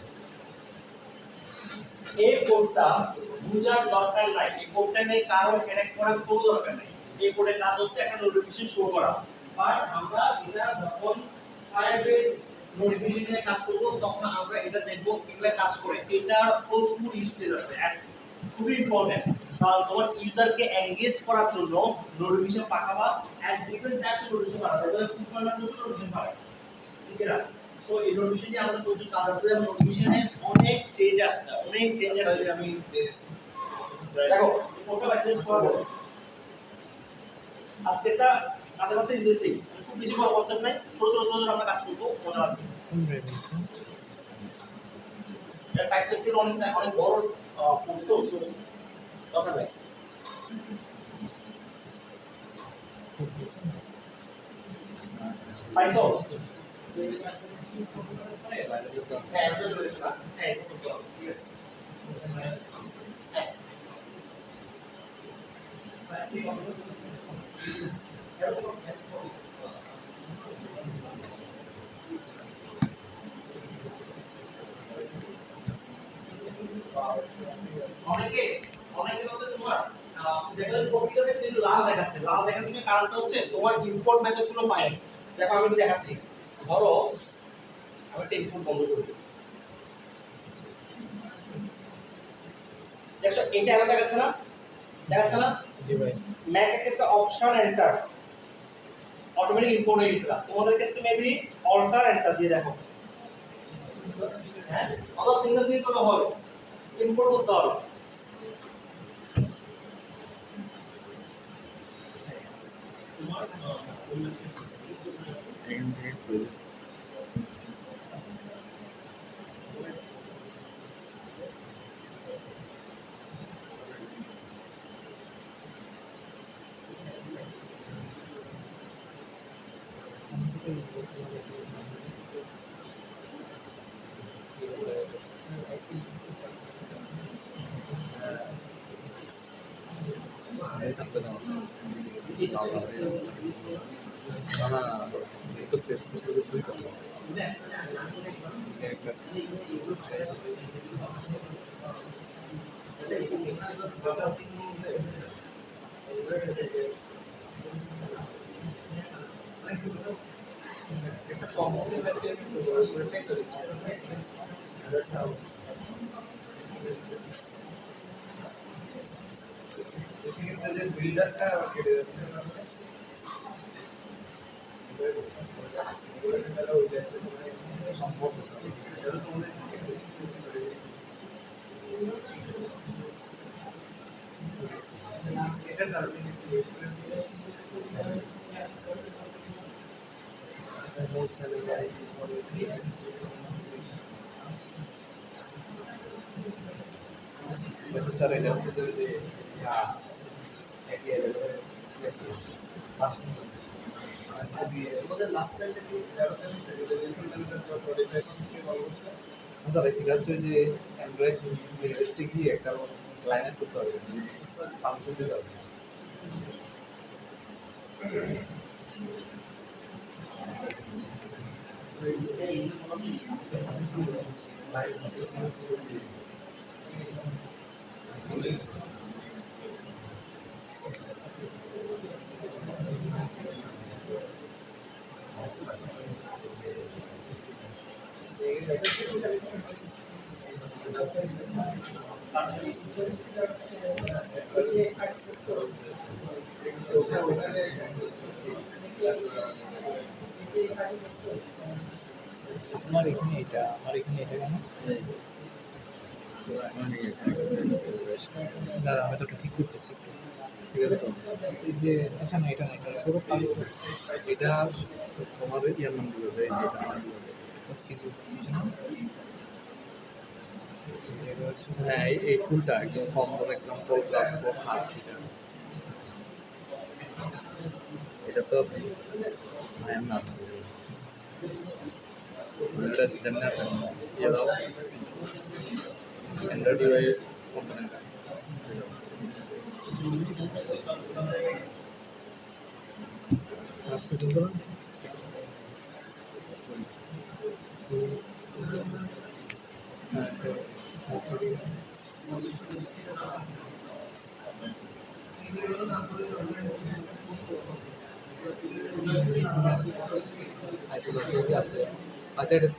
এই কোডটা বুঝার দরকার নাই এই কোডটা নেই কারো ক্যারেক্ট করার কোনো দরকার নেই এই কোডের কাজ হচ্ছে একটা নোটিফিকেশন শো করা বাট আমরা এটা যখন ফায়ারবেস নোটিফিকেশনে কাজ করব তখন আমরা এটা দেখব কিভাবে কাজ করে এটার প্রচুর ইউজেজ আছে আর খুবই ইম্পর্টেন্ট কারণ তোমার ইউজারকে এনগেজ করার জন্য নোটিফিকেশন পাঠাবা and different types of notification পাঠাবা যেমন কুপনের নোটিফিকেশন পাঠাবা ঠিক আছে সো এই নোটিফিকেশনে আমাদের প্রচুর কাজ আছে এবং নোটিফিকেশনে অনেক চেঞ্জ আসছে অনেক চেঞ্জ আসছে আমি দেখো কোনটা মেসেজ করব আজকে এটা কাছাকাছি ইন্টারেস্টিং খুব বেশি বড় কনসেপ্ট নাই ছোট ছোট ছোট আমরা কাজ করব মজা লাগবে কোন রেফারেন্স এটা টাইপ করতে অনেক বড় করতে সো দরকার নাই পাইছো হ্যাঁ এটা চলে না হ্যাঁ এটা করতে হবে ঠিক আছে হ্যাঁ অনেকে অনেকে হচ্ছে তোমার দেখবেন কম্পিউটারে কিন্তু লাল দেখাচ্ছে লাল দেখার পিছনে কারণটা হচ্ছে তোমার ইম্পোর্ট মেথড গুলো পায় দেখো আমি দেখাচ্ছি ধরো আমি একটা ইম্পোর্ট বন্ধ করে দিই দেখো এটা আলাদা দেখাচ্ছে না জি ভাই ম্যাক এর ক্ষেত্রে অপশন এন্টার অটোমেটিক ইম্পোর্ট হয়ে গেছে তোমাদের ক্ষেত্রে মেবি অল্টার এন্টার দিয়ে দেখো হ্যাঁ অথবা সিঙ্গেল সিঙ্গেল হবে ইম্পোর্ট করতে হবে এখান থেকে খুলে থাকবে না না একটু প্রেস করতে দুই কথা যে একটা একটা কম্পোজিট ম্যাটেরিয়াল কিন্তু ব্যবহার করেটাই তো দিচ্ছে সেক্ষেত্রে যে বিল্ডারটা কেটে যাচ্ছে সম্ভব এটা কারণে স্যার এটা হচ্ছে যে আমাদের লাস্ট টাইমটা কি 11 টাইম রেজুলেশন লেভেলের পরে এখন কি বলবো স্যার এটা হচ্ছে যে অ্যান্ড্রয়েড লিস্টে গিয়ে একটা লাইন আপ করতে হবে ফাংশন দিতে হবে আমার এখানে এটা কেন দাঁড়া আমি তো একটু ঠিক করতেছি একটু ঠিক আছে তো এই যে আচ্ছা না এটা সৌরভ কালো এটা তোমার ইয়ার নাম দিবে হ্যাঁ এই ফুলটা একদম কম ফর এক্সাম্পল ক্লাস 4 হাত সেটা এটা তো আই এম নট এটা জানা আছে ইয়ে দাও অ্যান্ড্রয়েড ইউআই কম্পোনেন্ট आप सेटिंग करो अच्छा এটা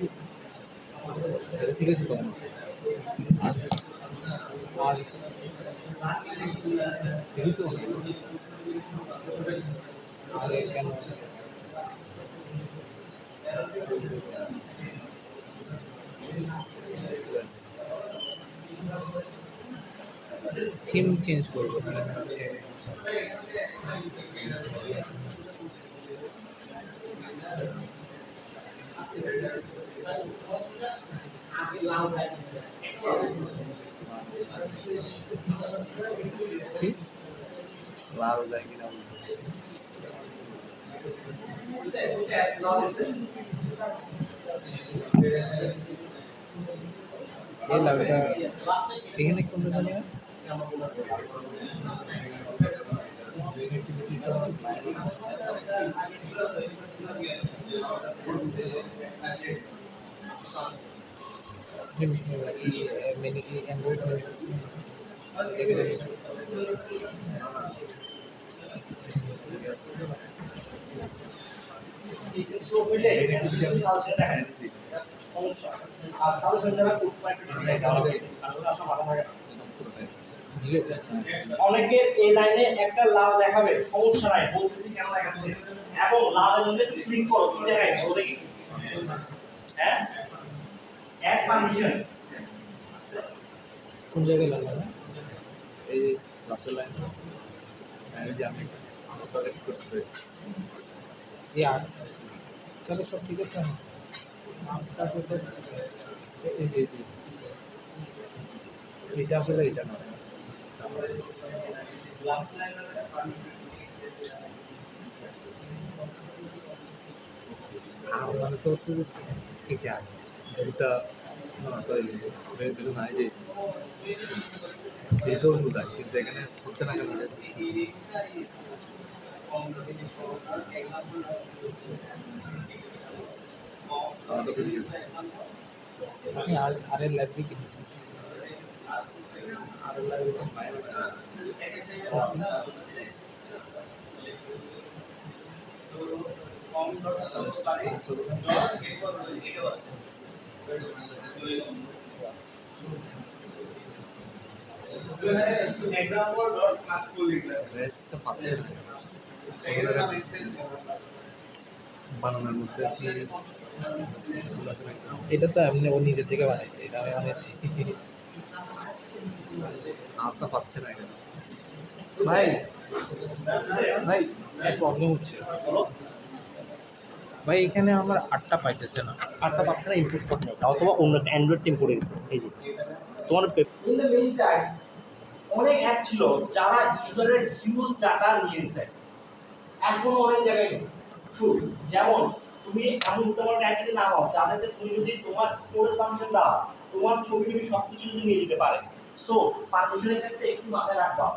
ঠিক আছে তো আর ঠিক আছে আর কেন থিম চেঞ্জ করবো থিম হচ্ছে ঠিক লাল যায় কিনা এই লাউটা এখানে কোন জানি मैंने की एंड्रॉइड में অনেকের এই লাইনে একটা লাল দেখাবে সমস্যা নাই বলতেছি কেন দেখাচ্ছে এবং লালের মধ্যে ক্লিক করো কি দেখায় বলো দেখি হ্যাঁ এক পারমিশন কোন জায়গায় লাগাবো এই রাসেল লাইন এই যে আমি আপনার রিকোয়েস্ট করি ইয়ার চলো সব ঠিক আছে তারপর এই যে এটা আসলে এটা না লাস্ট লাইনে মানে তো হচ্ছে যে এটা এটা না সরি বেলুন নাই যে রিসোর্স বোঝায় কিন্তু এখানে হচ্ছে না কেন আমি আর এর লাইব্রেরি কিনেছি আর এর লাইব্রেরি কম ডট পারি ডট এরপর এটাও আছে एग्जाम्पल डॉट क्लास को लिख रहा है রেস্টটা পাচ্ছে না सेकंड नाम स्पेस বানানোর মধ্যে কি ভুল আছে নাকি? এটা তো এমনি ও নিজে থেকে বানাইছে, এটা আমি বানাইছি। আস্তা পাচ্ছে না এখানে ভাই। ভাই প্রবলেম হচ্ছে ভাই, এখানে আমার 8টা পাইতেছে না। 8টা পাচ্ছে না, ইনপুট করতে হবে, অথবা অন্য একটা অ্যান্ড্রয়েড টিম পড়ে গেছে। এই যে তোমার ইন দ্য মেইন টাইম অনেক অ্যাপ ছিল যারা ইউজারের হিউজ ডাটা নিয়ে নিছে, এখনো অনেক জায়গায় নেই। ট্রু, যেমন তুমি এমন তোমার অ্যাপ যদি না হও যাতে তুমি যদি তোমার স্টোরেজ ফাংশন দাও, তোমার ছবি টবি সব কিছু যদি নিয়ে যেতে পারে। সো পারমিশনের ক্ষেত্রে একটু মাথায় রাখবা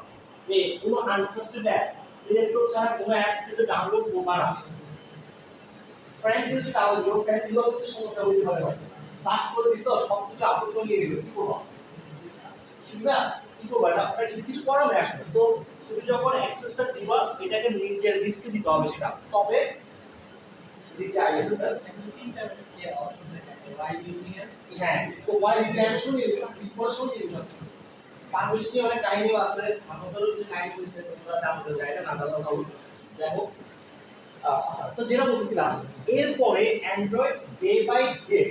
যে কোনো আনট্রাস্টেড অ্যাপ প্লে স্টোর ছাড়া কোনো অ্যাপ কিন্তু ডাউনলোড করবা না। ফ্রেন্ড যদি তাহলে জোর ফ্রেন্ড দিলেও কিন্তু সমস্যা হতে পারে। পাস করে দিছো, সব কিছু আপলোড করে নিয়ে দিবে, কি করবা? ঠিক না? কি করবা? এটা কিছু করার নেই আসলে। সো তুমি যখন অ্যাক্সেসটা দিবা, এটাকে নিজের রিস্কে দিতে হবে সেটা, তবে দিতে আগে হ্যাঁ, তো ওয়াই ইউজিং শুনি ডিসপোর্শন দিবে। পারমিশন অনেক কাহিনী আছে, আমাদের যে কাহিনী হইছে তোমরা জানতে চাইলে না জানো না দেখো। আচ্ছা, তো যেটা বলছিলাম, এরপরে অ্যান্ড্রয়েড ডে বাই ডে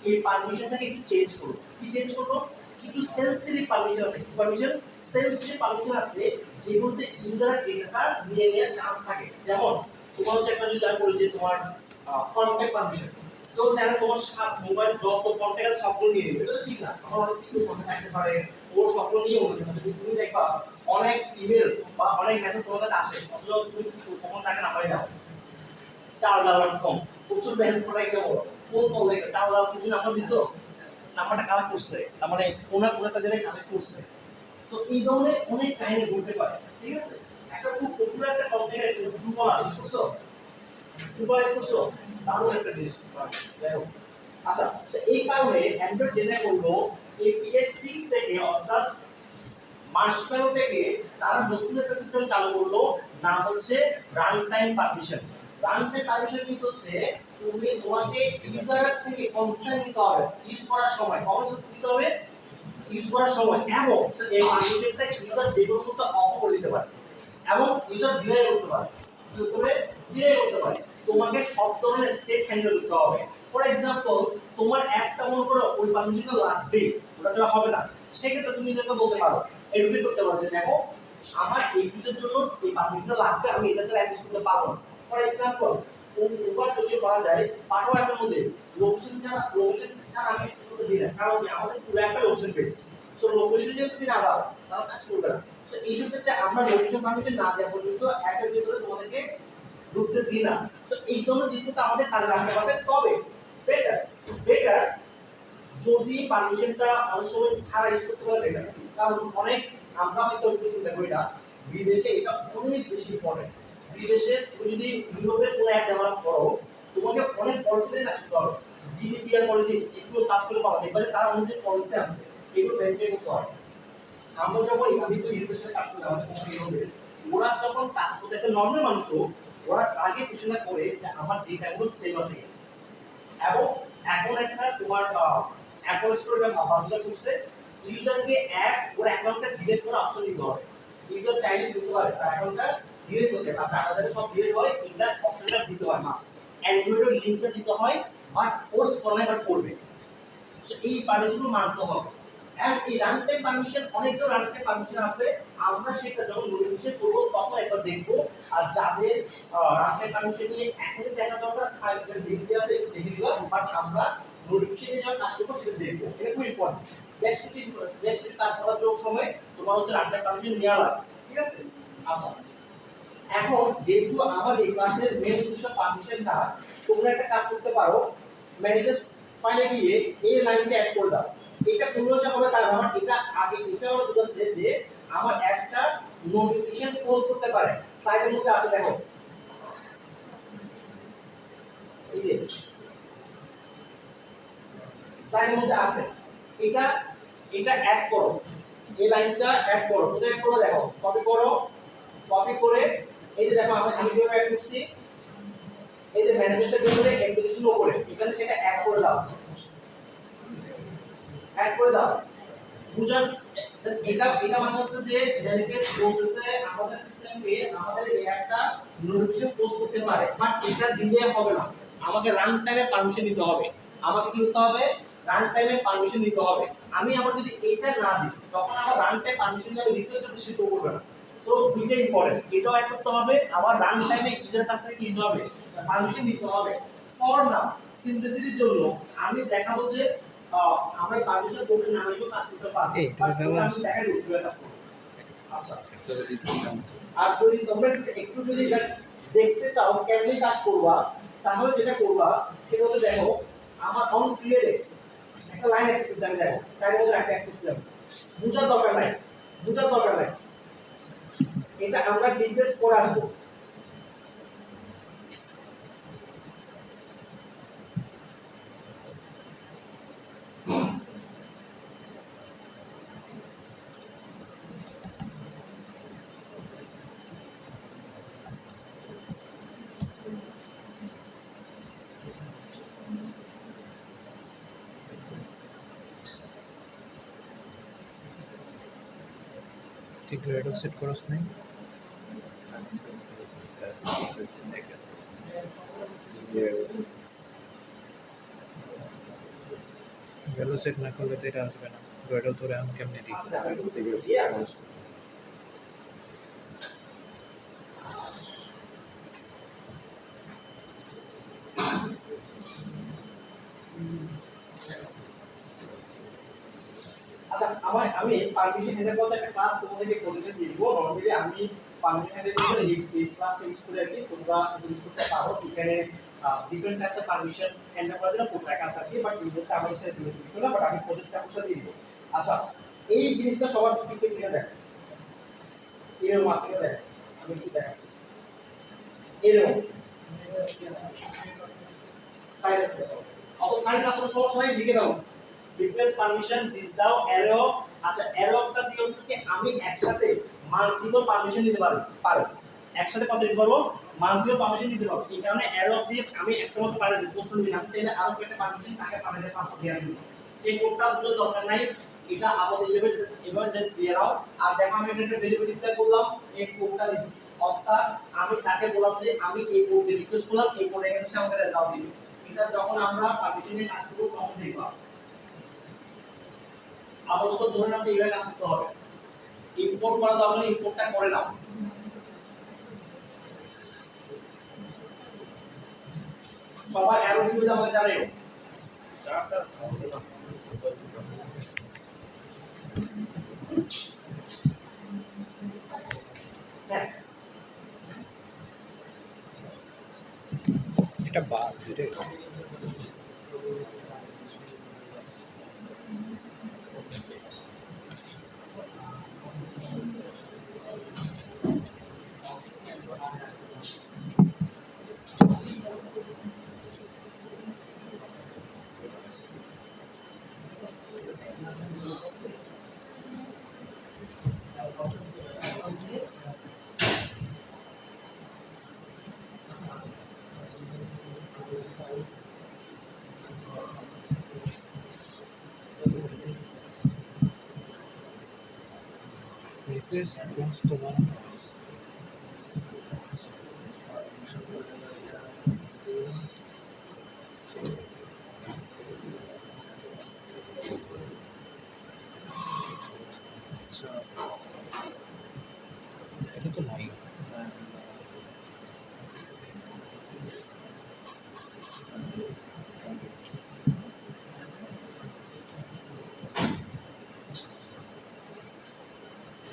এই পারমিশনটাকে একটু চেঞ্জ করো। কি চেঞ্জ করো? কিছু সেন্সিটিভ পারমিশন আছে। কি পারমিশন? সেন্সিটিভ পারমিশন আছে যেগুলোতে ইউজার ডেটাটা নিয়ে নেওয়ার চান্স থাকে। যেমন তোমার হচ্ছে একটা যদি বলি যে তোমার কন্টাক্ট পারমিশন, তো চাইলে তোমার মোবাইল যত কন্টাক্ট আছে সবগুলো নিয়ে নেবে, এটা তো ঠিক না। আমার অনেক সিকিউর কন্টাক্ট থাকতে পারে, ওর সবগুলো নিয়ে নেবে। তুমি দেখবা অনেক ইমেল বা অনেক মেসেজ তোমার কাছে আসে, অথচ তুমি কখন তাকে নাম্বারে দাও $4 প্রচুর মেসেজ পড়ে গেল, ফোন করলে $4 কিছু নাম্বার দিছো, নাম্বারটা কালেক্ট করছে, তার মানে কোন একটা জায়গায় কালেক্ট করছে। সো এই ধরনের অনেক কাহিনী ঘটতে পারে। ঠিক আছে, একটা খুব পপুলার একটা কন্টেন্ট আছে ড্রুপাল, ইউজ করছো? ড্রুপাল ইউজ করছো? দারুণ একটা জিনিস। দেখো, আচ্ছা, তো এই কারণে অ্যান্ড্রয়েড যেটা করলো API 6 থেকে, অর্থাৎ মার্শম্যালো থেকে তারা নতুন একটা সিস্টেম চালু করলো, নাম হচ্ছে run time permission. Run time permission means হচ্ছে তোমাকে ইউজার থেকে কনসেন্ট নিতে হবে ইউজ করার সময়। কনসেন্ট দিতে হবে ইউজ করার সময়, এবং এই পারমিশনটা ইউজার যে কোনো মতো অফ করে দিতে পারে, এবং ইউজার ডিনাই করতে পারে। কি করতে পারে? ডিনাই করতে পারে। তোমাকে সব ধরনের স্টেট হ্যান্ডেল করতে হবে। ফর এক্সাম্পল, তোমার একটা মনে করো ওই পারমিশনটা লাগবে, ওটা ছাড়া হবে না, সেক্ষেত্রে তুমি যেটা বলতে পারো, এডুকেট করতে পারো যে দেখো আমার এই কিছুর জন্য এই পারমিশনটা লাগবে, আমি এটা ছাড়া অ্যাক্সেস করতে পারবো না। ফর এক্সাম্পল, ওভার যদি করা যায় পাঠাও একটা মধ্যে লোকেশন ছাড়া আমি অ্যাক্সেস করতে দিই না, কারণ কি আমাদের পুরো একটা লোকেশন বেসড। সো লোকেশন যদি তুমি না দাও তাহলে কাজ করবে না। তো এইসব ক্ষেত্রে আমরা লোকেশন পারমিশন না দেওয়া পর্যন্ত অ্যাপের ভিতরে তোমাদেরকে ঢুকতে দিই না। সো এই ধরনের জিনিসগুলো আমাদের কাজে লাগতে পারবে। তবে বেটার যদি পারমিশনটা অনেক সময় ছাড়া ইউজ করতে পারলে বেটার, কারণ অনেক আমরা হয়তো একটু চিন্তা করি না, বিদেশে এটা অনেক বেশি ইম্পর্টেন্ট। বিদেশে তুমি যদি ইউরোপের কোনো অ্যাপ ডেভেলপ করো, তোমাকে অনেক পলিসি কাজ করতে হবে। জিডিপিআর পলিসি একটু সার্চ করে পাওয়া দেখবে যে তারা অনেক পলিসি আছে, এগুলো মেনটেন করতে হবে। আমরা যখন আমি তো ইউরোপের সাথে কাজ করি, আমাদের কোম্পানি ইউরোপের, ওরা যখন কাজ করতে একটা নর্মাল মানুষও ওরা আগে পিছনে করে যে আমার ডেটাগুলো সেভ আছে কিনা। এবং এখন একটা তোমার অ্যাপল স্টোরে বাধ্যতা করছে ইউজারকে ওর অ্যাকাউন্টটা ডিলিট করার অপশন দিতে হবে। ইউজার চাইলে দিতে পারে তার অ্যাকাউন্টটা ডিলিট করতে, তার ডাটা যাতে সব ডিলিট হয়, এটা অপশনটা দিতে হয় মাস্ট। অ্যান্ড্রয়েডের লিংকটা দিতে হয়, বাট ফোর্স করে না, করবে। সো এই পারমিশনগুলো মানতে হবে। এন্ড এই রান টাইম পারমিশন, অনেকগুলো রান টাইম পারমিশন আছে, আমরা সেটা যখন নোটিফিকেশন করব তখন একবার দেখব। আর যাদের রান টাইম পারমিশন নিয়ে এখনই দেখা দরকার, সাইটের লিংক দেওয়া আছে, একটু দেখে নিবা, বাট আমরা নোটিফিকেশন নিয়ে যখন কাজ করব সেটা দেখব, এটা খুব ইম্পর্টেন্ট। বেশ কিছু কাজ করার সময় তোমার হচ্ছে রান টাইম পারমিশন নেওয়া লাগবে। ঠিক আছে? আচ্ছা, এখন যেহেতু আমার এই ক্লাসের মেইন উদ্দেশ্য পারমিশন না, তোমরা একটা কাজ করতে পারো, ম্যানিফেস্ট ফাইলে গিয়ে এই লাইনটা অ্যাড করে দাও। এটা পুরো যা হবে তার আমার এটা আগে এটা আমার বোঝাচ্ছে যে আমার একটা নোটিফিকেশন পোস্ট করতে পারে। স্লাইডের মধ্যে আছে, দেখো এই যে স্লাইডের মধ্যে আছে, এটা অ্যাড করো, এই লাইনটা অ্যাড করো। কোথায় অ্যাড করো? দেখো, কপি করো, কপি করে এই যে দেখো আমি কিভাবে অ্যাড করছি, এই যে ম্যানিফেস্টের ভিতরে অ্যাপ্লিকেশন উপরে এখানে সেটা অ্যাড করে দাও, অ্যাড করে দাও। বুঝার এটা এটা মানে হচ্ছে যে ম্যানিফেস্ট বলতেছে আমাদের সিস্টেমকে আমাদের এই একটা নোটিফিকেশন পোস্ট করতে পারে, বাট এটা দিলে হবে না, আমাকে রান টাইমে পারমিশন নিতে হবে। আমাকে কি করতে হবে? রান টাইমে পারমিশন নিতে হবে। আমি আবার যদি এটা না দিই তখন আমার রান টাইম পারমিশন আমি রিকোয়েস্ট করতে শেষ করবে না। সো দুইটা ইম্পর্টেন্ট, এটাও অ্যাড করতে হবে, আবার রান টাইমে ইউজার কাছ থেকে কি নিতে হবে? পারমিশন নিতে হবে। ফর নাও সিম্পলিসিটির জন্য আমি দেখাবো যে আমরা পারমিশন কোডের নামে তো কাজ করতে পারবো। এটা দেওয়া আছে। দেখা দিই কিভাবে কাজ করব। আচ্ছা, একটা দিলাম। আর যদি তোমরা একটু যদি জাস্ট দেখতে চাও কেমনে কাজ করবা, তাহলে যেটা করবা সেটা হচ্ছে দেখো আমার অন ক্লিয়ারে একটা লাইন অ্যাড করতেছি আমি, দেখো স্লাইডের মধ্যে একটা অ্যাড করতেছি আমি। বুঝার দরকার নাই, বুঝার দরকার নাই, এটা আমরা ডিটেইলস পরে আসবো। ঠিক গ্রেডও সেট করছ নাই? গ্রেডও সেট না করলে তো এটা আসবে না। গ্রেডও তোরে আমি কেমনে দিই? আচ্ছা, আমি একটু দিয়ে আসবো। আচ্ছা, আমি পারমিশন হ্যান্ডেল করতে একটা ক্লাস তোমাদেরকে পরিচয় দিয়ে দিব। নরমালি আমি পারমিশন হ্যান্ডেল করতে এই ক্লাস ইউজ করে আর কি তোমরা ইউজ করতে পারো। এখানে different types of permission handle করার জন্য কোড লেখা আছে আর কি, বাট এই বলতে আমার সাথে রিলেটেড কিছু না, বাট আমি প্রজেক্ট স্যাম্পলটা দিয়ে দিব। আচ্ছা, এই জিনিসটা সবার ঠিক পেয়েছি না? দেখো এরকম আছে না, দেখো আমি একটু দেখাচ্ছি। এরকম সাইড আছে, অত সাইড না কোনো সমস্যা নাই, লিখে দাও রিকোয়েস্ট পারমিশন দিস দাও অ্যারো। আচ্ছা, অ্যারোটা দিয়ে হচ্ছে কি আমি একসাথে মাল্টিপল পারমিশন দিতে পারবো। একসাথে কত দিতে পারবো? মাল্টিপল পারমিশন দিতে পারবো। এই কারণে অ্যারো দিয়ে আমি একটা মতো পাঠাচ্ছি, পোস্ট করে দিলাম, চাইলে আরো একটা পারমিশন তাকে পাঠাতে পারবো দেওয়ার জন্য। এই কোডটা বুঝার দরকার নাই, এটা আমাদের এভাবে দিয়ে দাও। আর দেখো আমি এটা ভেরিফিকেশন করলাম, এই কোডটা দিছি, অর্থাৎ আমি তাকে বললাম যে আমি এই কোডে রিকোয়েস্ট করলাম, এই কোডে গেছে আমাকে রেজাল্ট দিবে। এটা যখন আমরা পারমিশনে কাজ করব তখন দেখবা। আপাতত ধরে নাও যে এইভাবে কাজ করতে হবে। ইম্পোর্ট করা দাও বলে ইম্পোর্টটা করে নাও। সবাই অ্যারো সুবিধা আমাকে জানাও। হ্যাঁ, এটা বাদ এটাই। Request belongs to one. আচ্ছা, এটা তো নাই।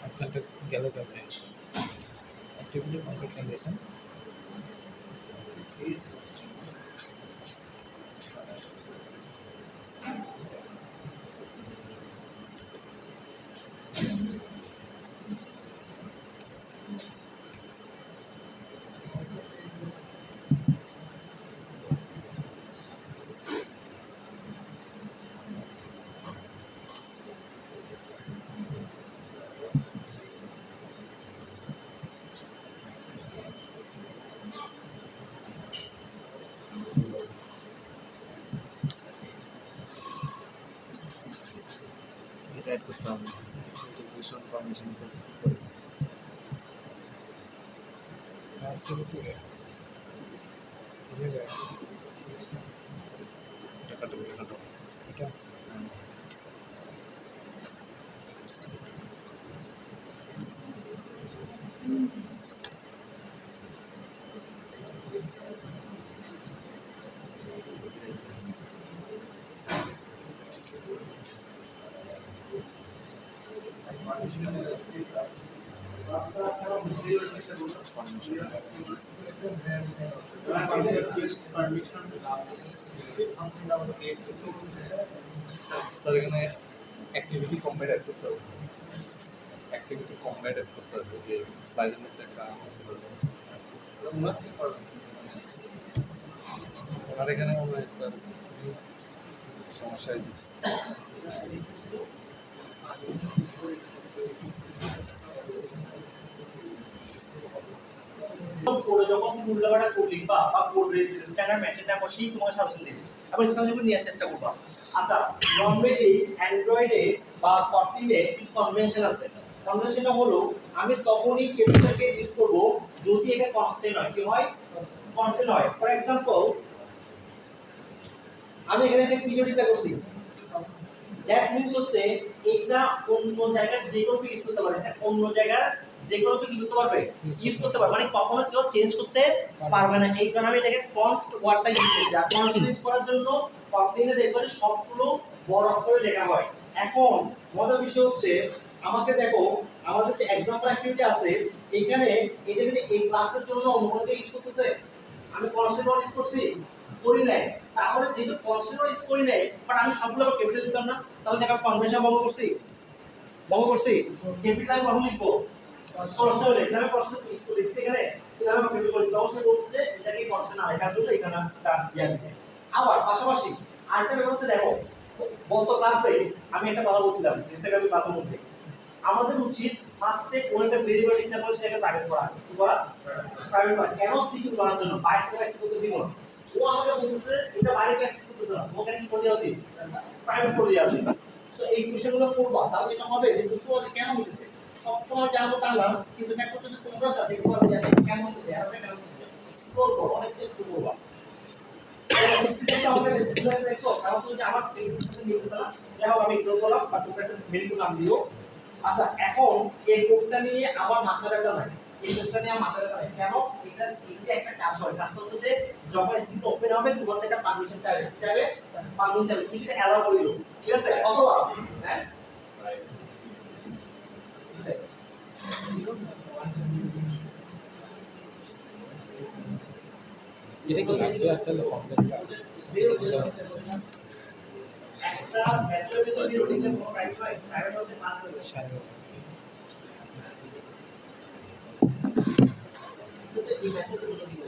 আপনারটা গেল তবে অ্যাক্টিভিটি মার্কেট কন্ডিশন করতে হবে ইন্টিগ্রেশন পারমিশন করে টাকা তো এটা স্যার এখানে অ্যাক্টিভিটি কম্বাইন্ড অ্যাড করতে হবে অ্যাক্টিভিটি কম্বাইন্ড অ্যাড করতে হবে যে স্লাইডের মধ্যে একটা ওনার এখানে মনে হয় স্যার সমস্যা হয়েছে করে যখন তুমি উল্টাপাল্টা কোড লিখবা বা কোড স্ট্যান্ডার্ড মেনটেন না করছি তোমাকে সাজেশন দিবে আবার স্ট্যান্ডার্ড নেওয়ার চেষ্টা করবা। আচ্ছা নরমালি অ্যান্ড্রয়েডে বা কটলিনে কিছু কনভেনশন আছে। কনভেনশনটা হলো আমি তখনই ক্যাপিটালকে ইউজ করব যদি এটা কনস্ট্যান্ট হয়। কি হয়? কনস্ট্যান্ট হয়। ফর एग्जांपल আমি এখানে একটা পিরিয়ড ডিক্লেয়ার করছি। দ্যাট মিন্স হচ্ছে এটা অন্য জায়গায় যে কোনো ইউজ করতে পারে। এটা অন্য জায়গায় যে কোনো কি করতে পারবে ইউজ করতে পারবে মানে কখনো কেউ চেঞ্জ করতে পারবে না। এই কারণে আমি এটাকে কনস্ট ওয়ার্ডটা ইউজ করছি। আর কনস্ট ইউজ করার জন্য কমপ্লেইনে দেখবে যে সবগুলো বড় অক্ষরে লেখা হয়। এখন মজার বিষয় হচ্ছে আমাকে দেখো আমাদের যে एग्जांपल অ্যাক্টিভিটি আছে এখানে এটা কিন্তু এই ক্লাসের জন্য অন্য কোনো ইউজ করতেছে। আমি কনস্ট ওয়ার্ড ইউজ করছি করি নাই। তাহলে যেহেতু কনস্ট ওয়ার্ড ইউজ করি নাই বাট আমি সবগুলো ক্যাপিটাল দিতাম না তাহলে দেখা কনভেনশন ভঙ্গ করছি ক্যাপিটাল কখন লিখবো সরাসরি এখানে প্রশ্ন লিখছি এখানে এখানে আমি ক্যাপিটাল করেছি অবশ্যই বলছে যে এটাকে কনস্ট না লেখার জন্য এখানে তার দিয়া দিতে। আবার পাশাপাশি আরেকটা ব্যাপার হচ্ছে দেখো গত ক্লাসে আমি একটা কথা বলছিলাম রিসেন্টলি ক্লাসের মধ্যে আমাদের উচিত ফার্স্টে কোন একটা ভেরিয়েবল ডিক্লেয়ার করে সেটাকে প্রাইভেট করা কি করা প্রাইভেট করা কেন সিকিউর করার জন্য বাইরে থেকে অ্যাক্সেস করতে দিব না ও আমাকে বলতেছে এটা বাইরে থেকে অ্যাক্সেস করতেছে না ওকে কি করে দেওয়া উচিত প্রাইভেট করে দেওয়া উচিত। সো এই বিষয়গুলো করবা তাহলে যেটা হবে যে বুঝতে পারবে কেন হইতেছে সব সময় জানবো তা না কিন্তু ফ্যাক্ট হচ্ছে যে তোমরা দেখতে পারবে যে কেন হইতেছে আর কেন হইতেছে এক্সপ্লোর করো অনেক এক্সপ্লোর করবা। আমাকে দেখছো কারণ তুমি যে আমার মিলতেছে না যাই হোক আমি ইগনোর করলাম বা তোমরা একটা মেডিকেল নাম দিও। আচ্ছা এখন এই কোডটা নিয়ে আমার মাথা ব্যথা নাই এই কোডটা নিয়ে আমার মাথা ব্যথা নাই কেন এটা একটা কাজ হয় কাজটা হচ্ছে যে যখন স্ক্রিন ওপেন হবে তোমার একটা পারমিশন চাইবে পারমিশন চাইবে তুমি সেটা অ্যালাউ করে দিও ঠিক আছে অথবা হ্যাঁ এটা কি লাগবে একটা কমপ্লেটটা একটা মেথডের ভিতরে বিরোধিতা কোনো প্রাইভেট হয় প্রাইভেট হচ্ছে পাস হবে এই মেথডের জন্য দিব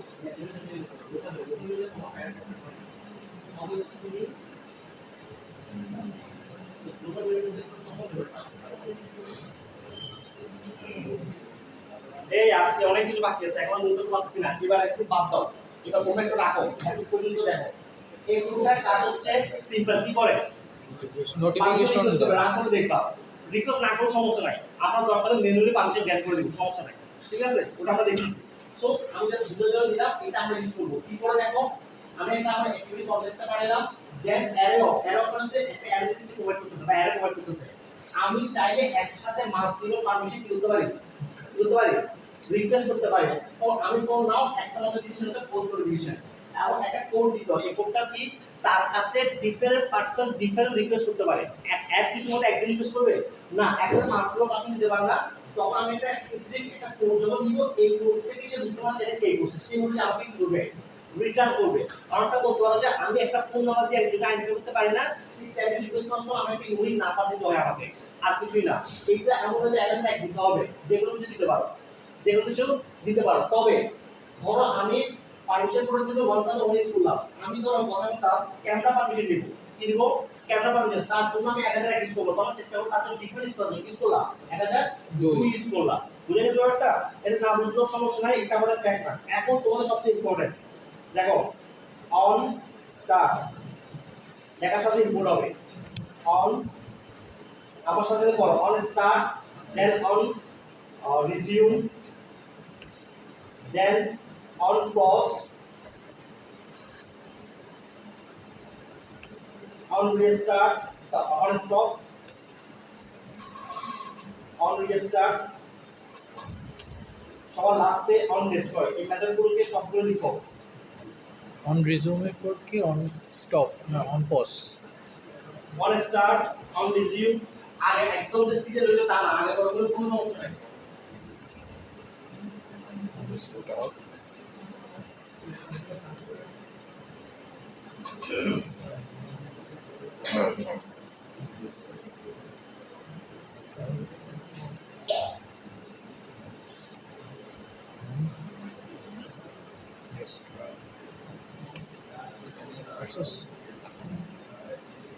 এই আজকে অনেক কিছু বাকি আছে এখন বলতে পারছি না এবার একটু বাদ দাও এটা তোমরা একটু রাখো একটু পর্যন্ত দেখো এই গ্রুপটার কাজ হচ্ছে সিম্পল কি করে নোটিফিকেশন রাখো দেখবা রিকোয়েস্ট না করো সমস্যা নাই আমরা দরকার ম্যানুয়ালি পারমিশন গ্র্যান্ট করে দিব সমস্যা নাই ঠিক আছে ওটা আমরা দেখেছি সো আমি জাস্ট ভিডিও দিলাম এটা আমরা ইউজ করব কি করে দেখো আমি একটা আমরা অ্যাক্টিভিটি কনটেস্টটা বানাইলাম দেন অ্যারো হচ্ছে একটা অ্যারে লিস্ট প্রোভাইড করতেছে বা অ্যারে প্রোভাইড করতেছে আমি চাইলে একসাথে মাল্টিপল পারমিশন কি করতে পারি রিকোয়েস্ট করতে পারি তো আমি কোন নাও একটা মতো ডিসিশন হচ্ছে পোস্ট নোটিফিকেশন এবং একটা কোড দিতে হয় এই কোডটা কি তার কাছে ডিফারেন্ট পারসন ডিফারেন্ট রিকোয়েস্ট করতে পারে এক কিছুর মধ্যে একজন রিকোয়েস্ট করবে না একজন মাল্টিপল পারসন দিতে পারে না তখন আমি একটা স্পেসিফিক একটা কোড যখন দিব এই কোড থেকে সে বুঝতে পারবে এটা কে করছে সে হচ্ছে আমাকে কি করবে রিটার্ন করবে কারণটা বলতে পারো যে আমি একটা ফোন নাম্বার দিয়ে একজনকে আইডেন্টিফাই করতে পারি না ঠিক তাই রিকোয়েস্ট করার সময় আমি একটা ইউনিক নাম্বার দিতে হয় আমাকে আর কিছুই না এইটা এমন যে অ্যাড্রেস ট্যাগ দিতে হবে যেগুলো কিছু দিতে পারো যেগুলো কিছু দিতে পারো তবে ধরো আমি পারমিশন করার জন্য 1000 ইউজ করলাম আমি ধরো কথা ক্যামেরা পারমিশন নিব কি নিব ক্যামেরা পারমিশন তার জন্য আমি 1000 ইউজ করব তখন চেষ্টা করব তার জন্য ডিফারেন্স করব ইউজ করলাম 1002 ইউজ করলাম বুঝে গেছো ব্যাপারটা এটা না বুঝলেও সমস্যা নাই এটা আমাদের ফ্যাক্ট না এখন তোমাদের সবচেয়ে ইম্পর্টেন্ট দেখো অন স্টার লেখার সাথে ইম্পোর্ট হবে অন আমার সাথে পড়ো on start then on resume then on pause on restart on stop on restart সবার লাস্টে অন ডেস্ট্রয় এই মেথডগুলোকে সবগুলো লিখো অন রিজিউমের পর কি অন স্টপ না on pause on start on resume আগে একদম যে সিরিয়াল হইলো তা না আগে করে কোনো সমস্যা নাই অন স্টপ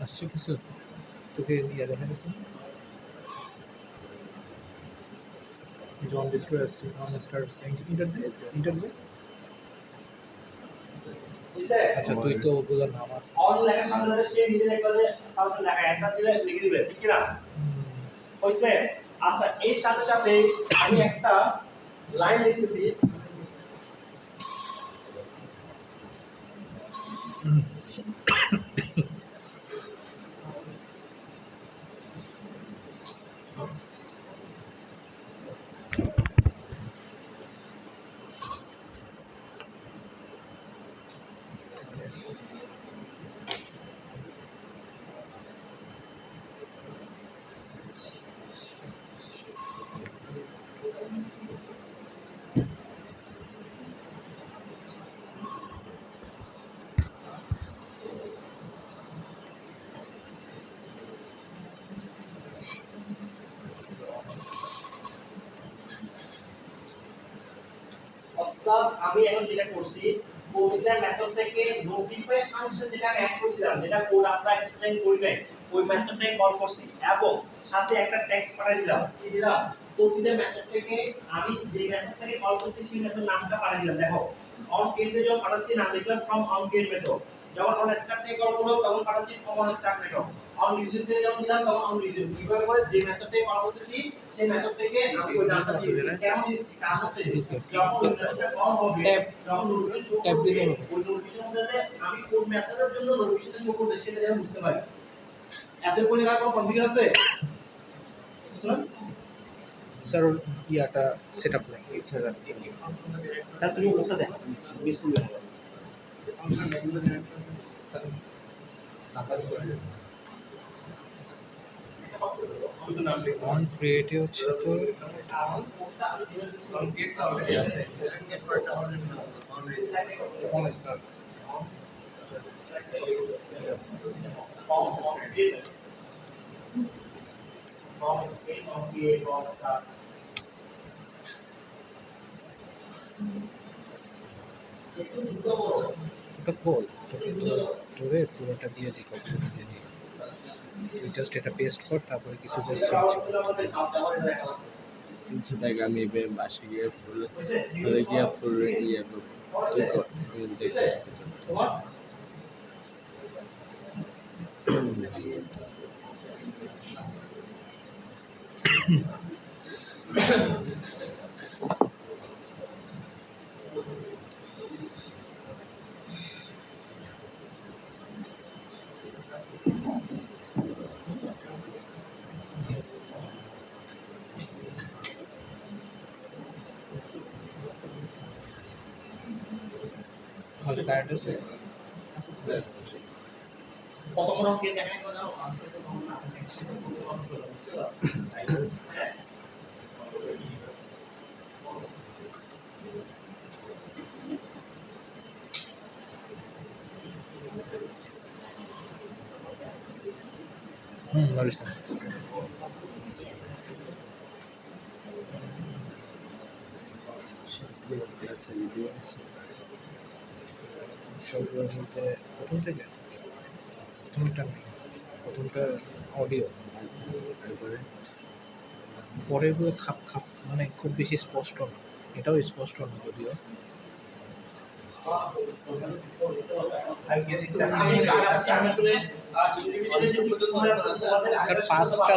আসছে কিছু তোকে ইয়ে দেখা গেছে জন ডিস্ট্রয় আসছে অন স্টার্ট ইন্টারভিউ বুঝছে আচ্ছা তুই তো ওগুলোর নাম আছে অন লেখার সাথে সাথে সে নিজে দেখবে যে সামনে লেখা একটা দিলে লিখে দিবে ঠিক কি না হইছে আচ্ছা এর সাথে সাথে আমি একটা লাইন লিখতেছি অর্থাৎ আমি এখন যেটা করছি প্রতিটা মেথড থেকে নোটিফাই ফাংশন যেটা আমি অ্যাড করছিলাম যেটা কোড আমরা এক্সপ্লেইন করবেন ওই মেথডটাই কল করছি এবং সাথে একটা টেক্সট পাঠিয়ে দিলাম কি দিলাম প্রতিটা মেথড থেকে আমি যে মেথড থেকে কল করতে সেই মেথড নামটা পাঠিয়ে দিলাম দেখো অন গেট যখন পাঠাচ্ছি নাম লিখলাম ফ্রম অন গেট মেথড যখন অন স্টার্ট থেকে কল করলাম তখন পাঠাচ্ছি from on start method on resume থেকে যখন দিলাম তখন অন রিজিউম কিভাবে করে যে মেথড থেকে কল করতেছি সেই মেথড থেকে আমি ওই নামটা দিয়ে দিচ্ছি কেমন দিচ্ছি কাজ হচ্ছে যখন ওই মেথডটা কল হবে যখন নোটিফিকেশন শো করবে ওই নোটিফিকেশন মধ্যে আমি কোন মেথডের জন্য নোটিফিকেশনটা শো করছে সেটা যেন বুঝতে পারি এত পরে কার কোনো কনফিগার আছে বুঝলেন স্যার ওর ইয়াটা সেট আপ নাই তাহলে তুমি ওটা দেখ মিস করবে শুধু নাম লিখো অন ক্রিয়েটে হচ্ছে তো অন গেট অলরেডি আছে on start from space on create from start একটু দ্রুত করো ওটা খোল তোরে পুরোটা দিয়ে দিই কপি দিয়ে দিই তুই জাস্ট এটা পেস্ট কর তারপরে কিছু জাস্ট চেঞ্জ ইচ্ছে থাকে আমি বাসে গিয়ে ফুল গিয়ে ফুল ইয়ে দেখে খালি কারেন্ট আছে কত বড় কে দেখেন তো জানো আনসার তো কম না সেটা করতে পারছো বুঝছো হ্যাঁ নরিস না ক্লাসে ভিডিও আছে সবগুলোর মধ্যে প্রথম থেকে প্রথমটা নেই প্রথমটা অডিও তারপরে পরেরগুলো খাপ খাপ মানে খুব বেশি স্পষ্ট না এটাও স্পষ্ট না যদিও আর কে দিচ্ছে আমি আসলে ইন্ডিভিজুয়ালি যে কিছু সময় তোমাদের স্যার পাঁচটা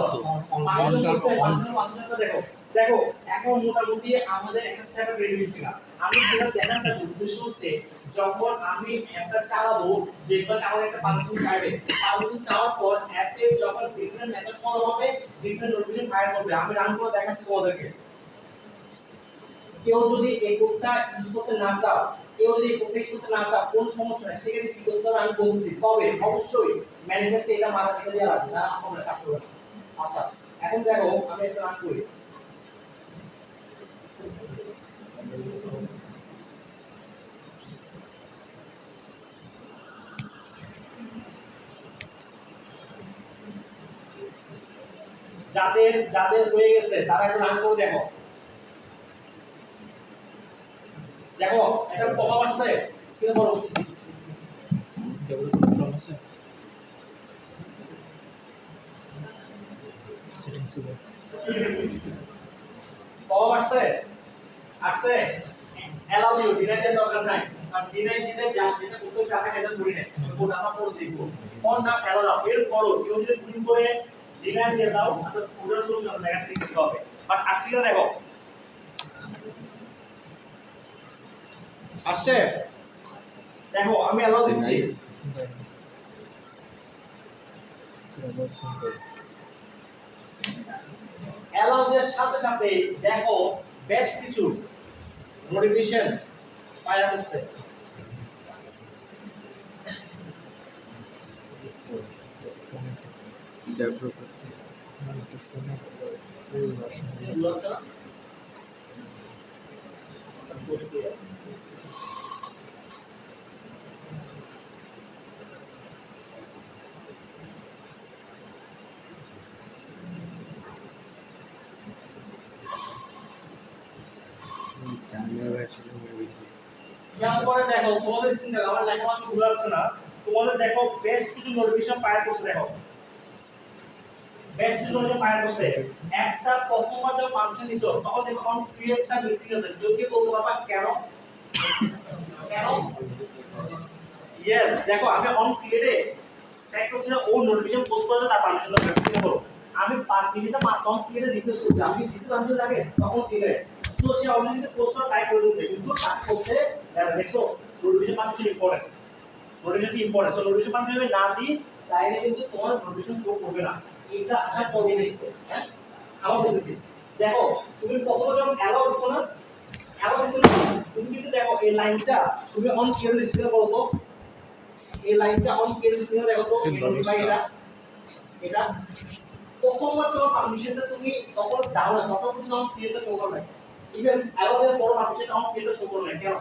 তো দেখো দেখো এখন মোটামুটি আমাদের একটা সেটআপ রেডি হয়েছিল। আমি যেটা দেখার উদ্দেশ্য হচ্ছে যখন আমি অ্যাপটা চালাবো দেখবেন আমার একটা পারমিশন চাইবে, পারমিশন চাওয়ার পর অ্যাপে যখন ডিফারেন্ট মেথড কল হবে ডিফারেন্ট নোটিফিকেশন ফায়ার করবে। আমি রান করে দেখাচ্ছি তোমাদেরকে। কেউ যদি এই কোডটা ইউজ করতে না চাও, কেউ যদি এই কোডটা ইউজ করতে না চাও, কোন সমস্যা নাই, সেক্ষেত্রে কি করতে হবে আমি বলছি। তবে অবশ্যই ম্যানিফেস্টে এটা মারা এটা দেওয়া লাগবে না, আমরা কাজ করব না। আচ্ছা এখন দেখো আমি এটা রান করি। যাদের যাদের হয়ে গেছে তারা একটু রান করে দেখো। দেখো এটা পপআপ আসছে স্ক্রিনে বড় হচ্ছে। ডেভেলপমেন্ট আছে সেটিংস এ পপআপ আসছে আসছে অ্যালাউ ইউ ডিনাই এর দরকার নাই, কারণ ডিনাই দিলে যা যেটা করতে চাবে সেটা করি না, কোড আমরা পড়ে দেখব কোন না অ্যালাউ এর পরও কেউ যদি ভুল করে ডিনাই দিয়ে দাও তাহলে কোডের সঙ্গে দেখাচ্ছে কি হবে। বাট আসছে না দেখো আসছে দেখো আমি অ্যালাউ দিচ্ছি। অ্যালাউ এর সাথে সাথে দেখো বেশ কিছু নোটিফিকেশন ফায়ার করছে। সেগুলো আছে না পোস্ট করে খেয়াল করে দেখো তোমাদের চিন্তা আমার লেখামাত্র ভুল আছে না। তোমাদের দেখো বেশ কিছু নোটিফিকেশন ফায়ার করছে। দেখো বেশ কিছু নোটিফিকেশন ফায়ার করছে। একটা প্রথমবার যখন ফাংশন দিছো তখন দেখো অন ক্রিয়েটটা মিসিং আছে। যদি বলতে পারবা কেন কেন ইয়েস দেখো আমি অন ক্রিয়েটে ট্যাগ করছি ও নোটিফিকেশন পোস্ট করেছে তার পারমিশনটা প্র্যাকটিস করো। আমি পারমিশনটা মাত্র অন ক্রিয়েটে রিকোয়েস্ট করছি, আমি দিছি পারমিশন লাগে তখন দিলে তো সে অলরেডি পোস্ট করা ট্রাই করে দিতে, কিন্তু তার মধ্যে দেখো notification permission important, notification important. So notification permission যদি না দিই তাহলে কিন্তু তোমার নোটিফিকেশন শো করবে না। এটা আসার পরে দেখো হ্যাঁ আবার বলতেছি। দেখো তুমি প্রথমে যখন অ্যালাউ দিছো না, অ্যালাউ দিছো না তুমি কিন্তু দেখো এই লাইনটা তুমি অন ক্লিয়ার লিস্টে করো তো, এই লাইনটা অন ক্লিয়ার লিস্টে দেখো তো এটা এটা প্রথমবার যখন পারমিশনটা তুমি তখন দাও না তখন কিন্তু অন ক্লিয়ারটা শো করবে না। ইভেন অ্যালাউ এর পর পারমিশনটা অন ক্লিয়ারটা শো করবে না। কেন